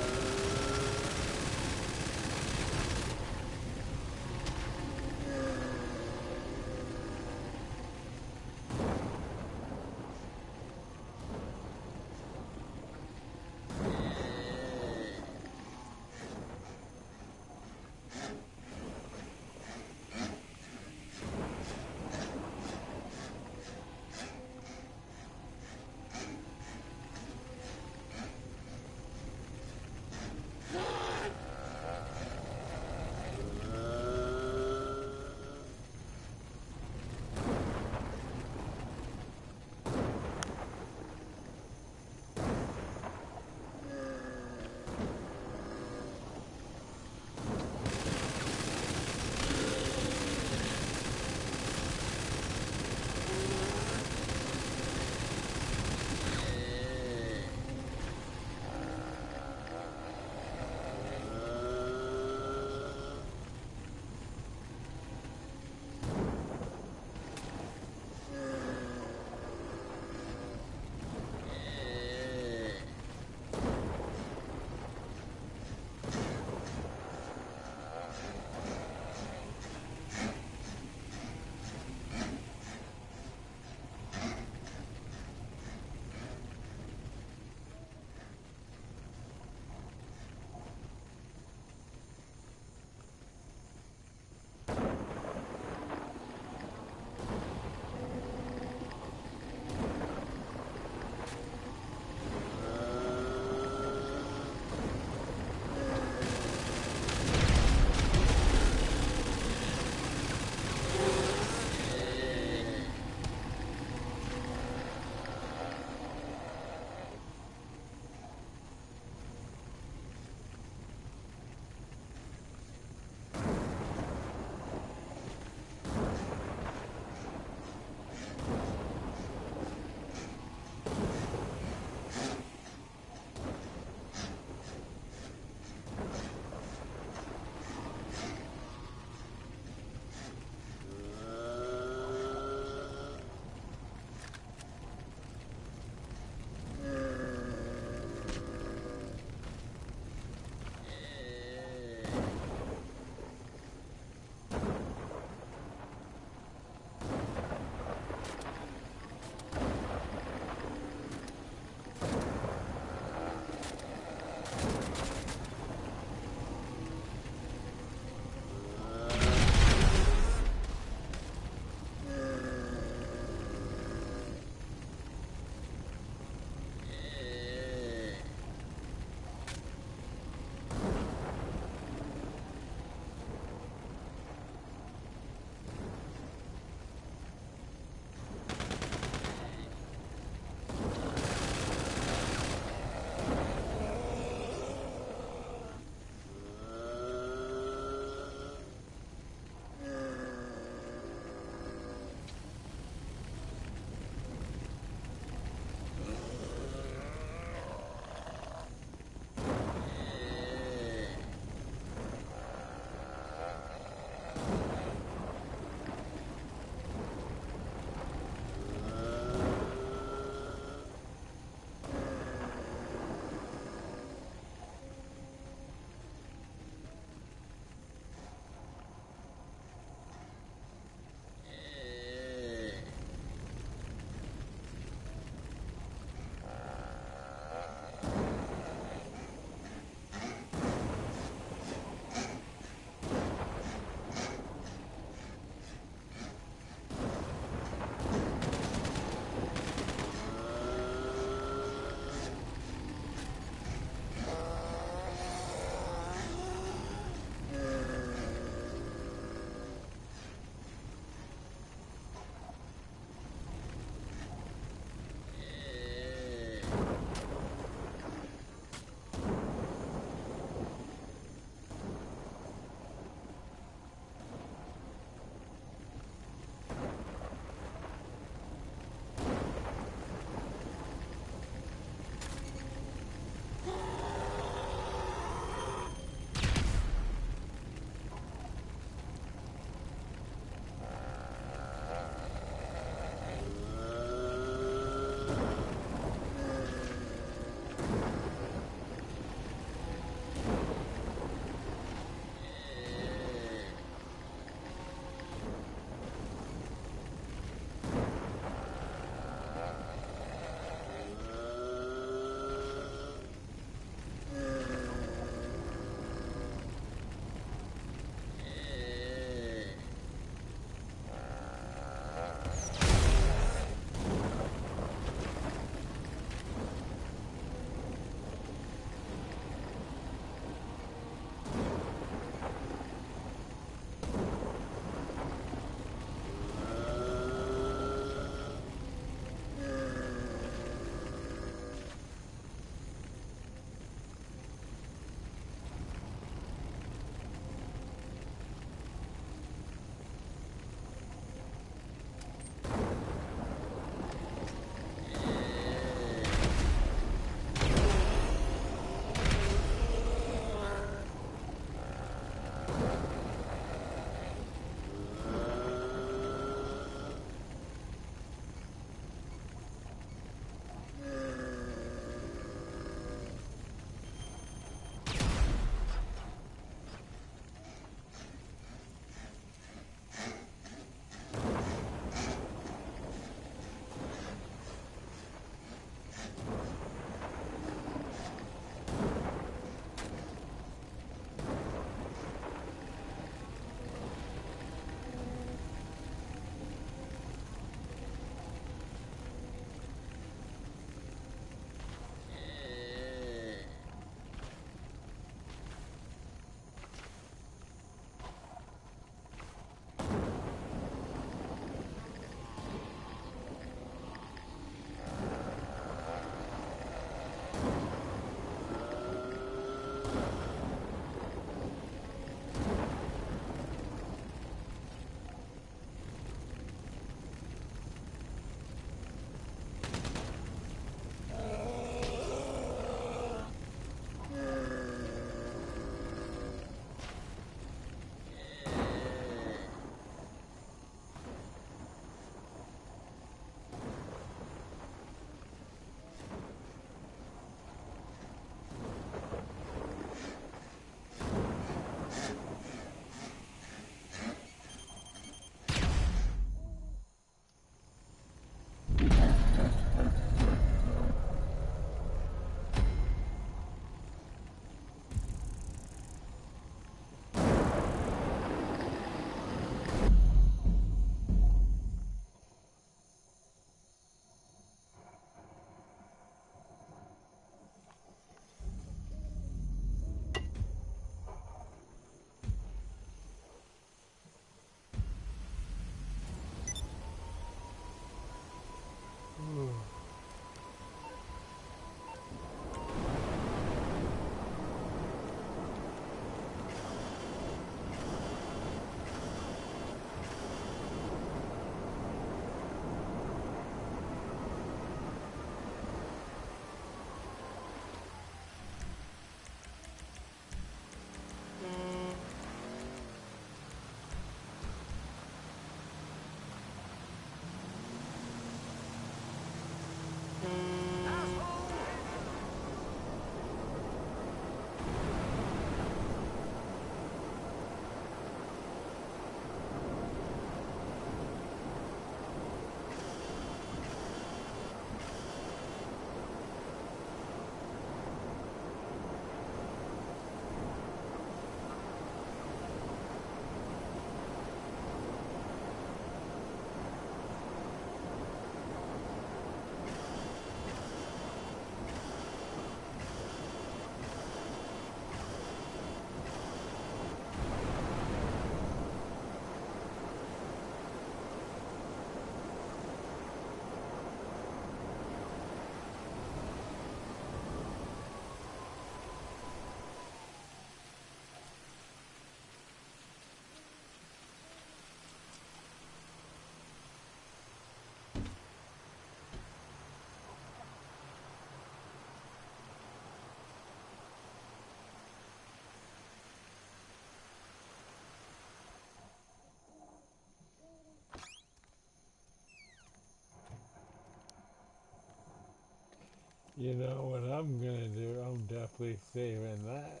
You know what I'm gonna do? I'm definitely saving that.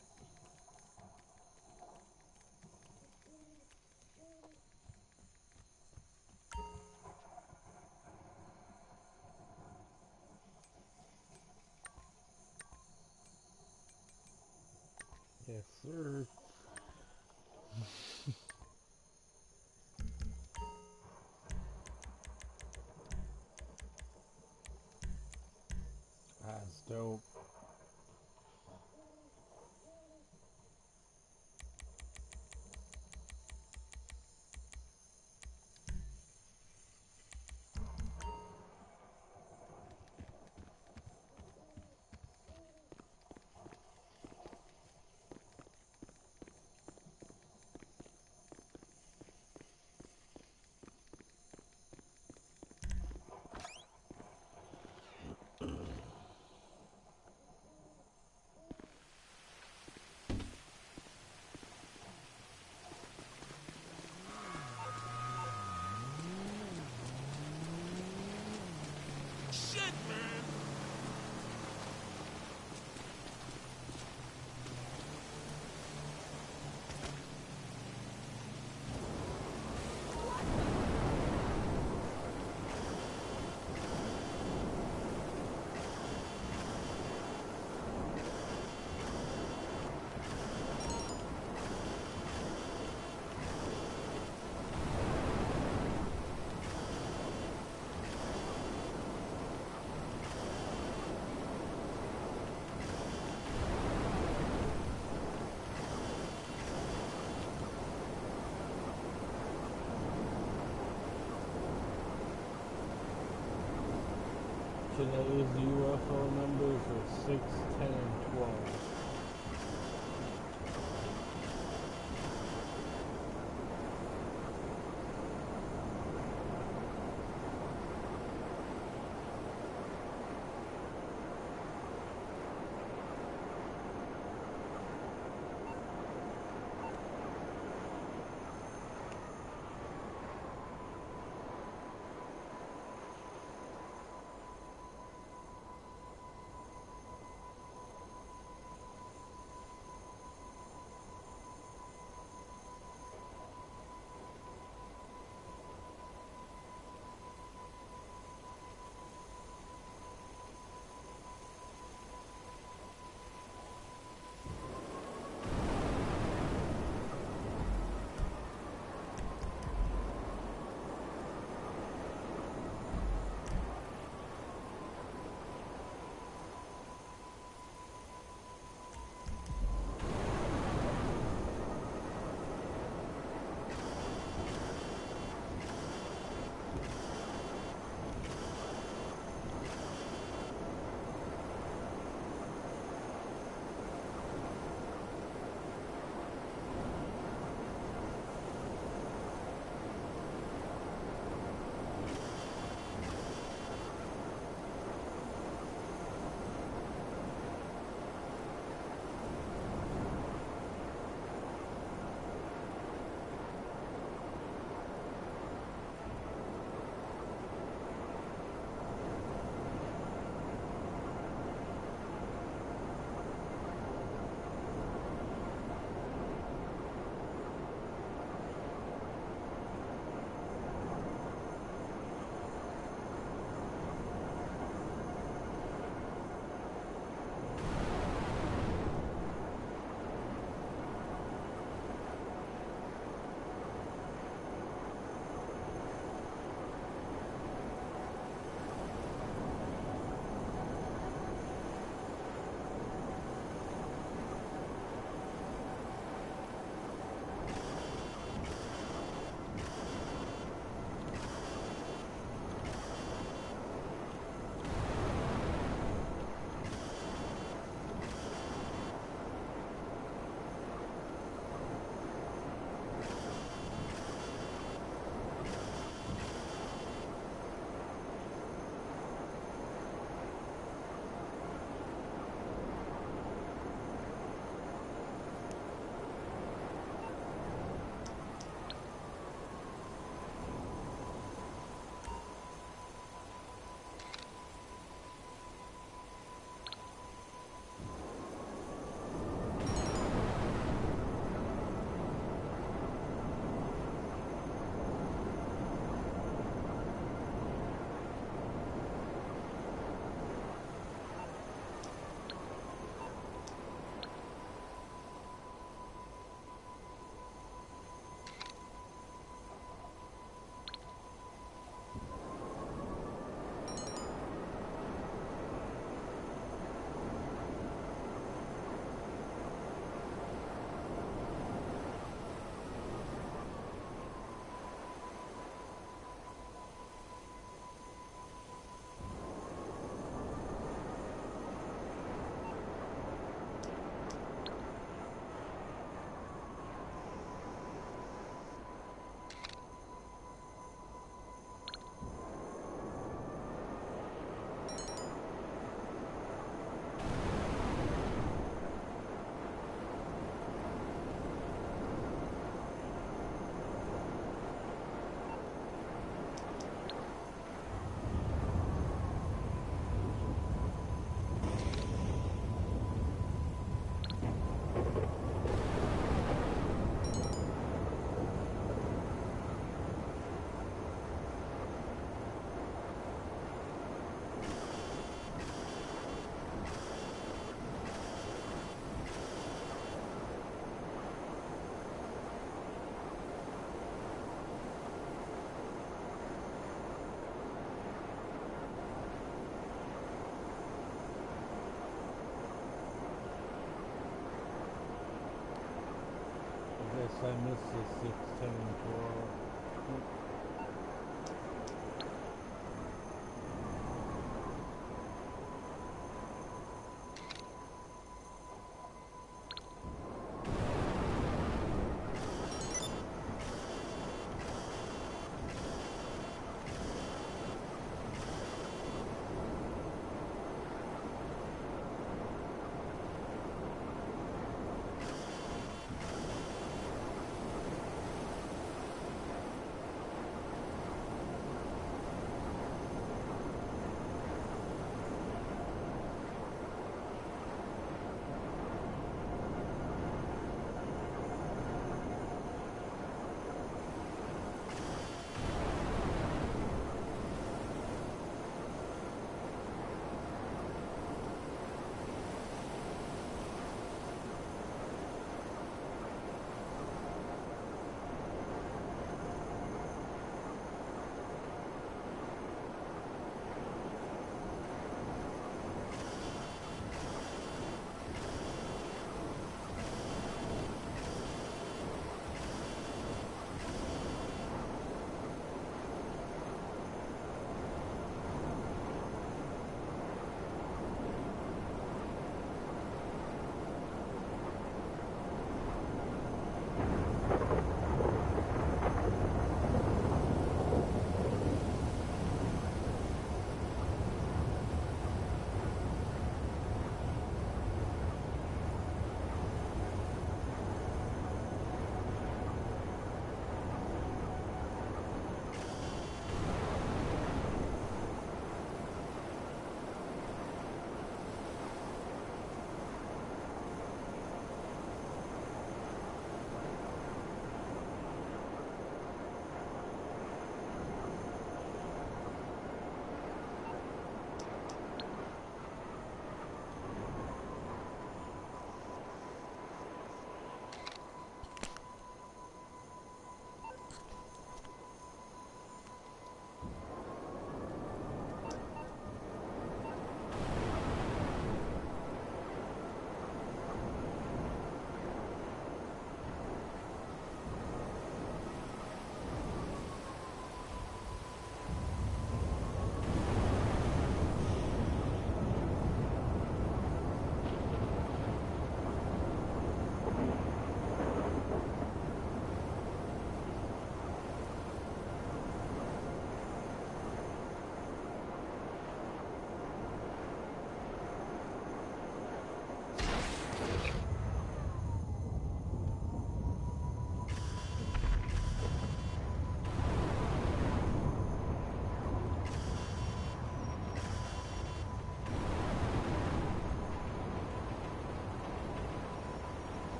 Yes, sir. That's dope. Shit, man! Today's UFO numbers are 6, 10, and 12.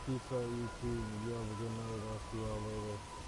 Peace out, YouTube. You have a good night. I'll see y'all later.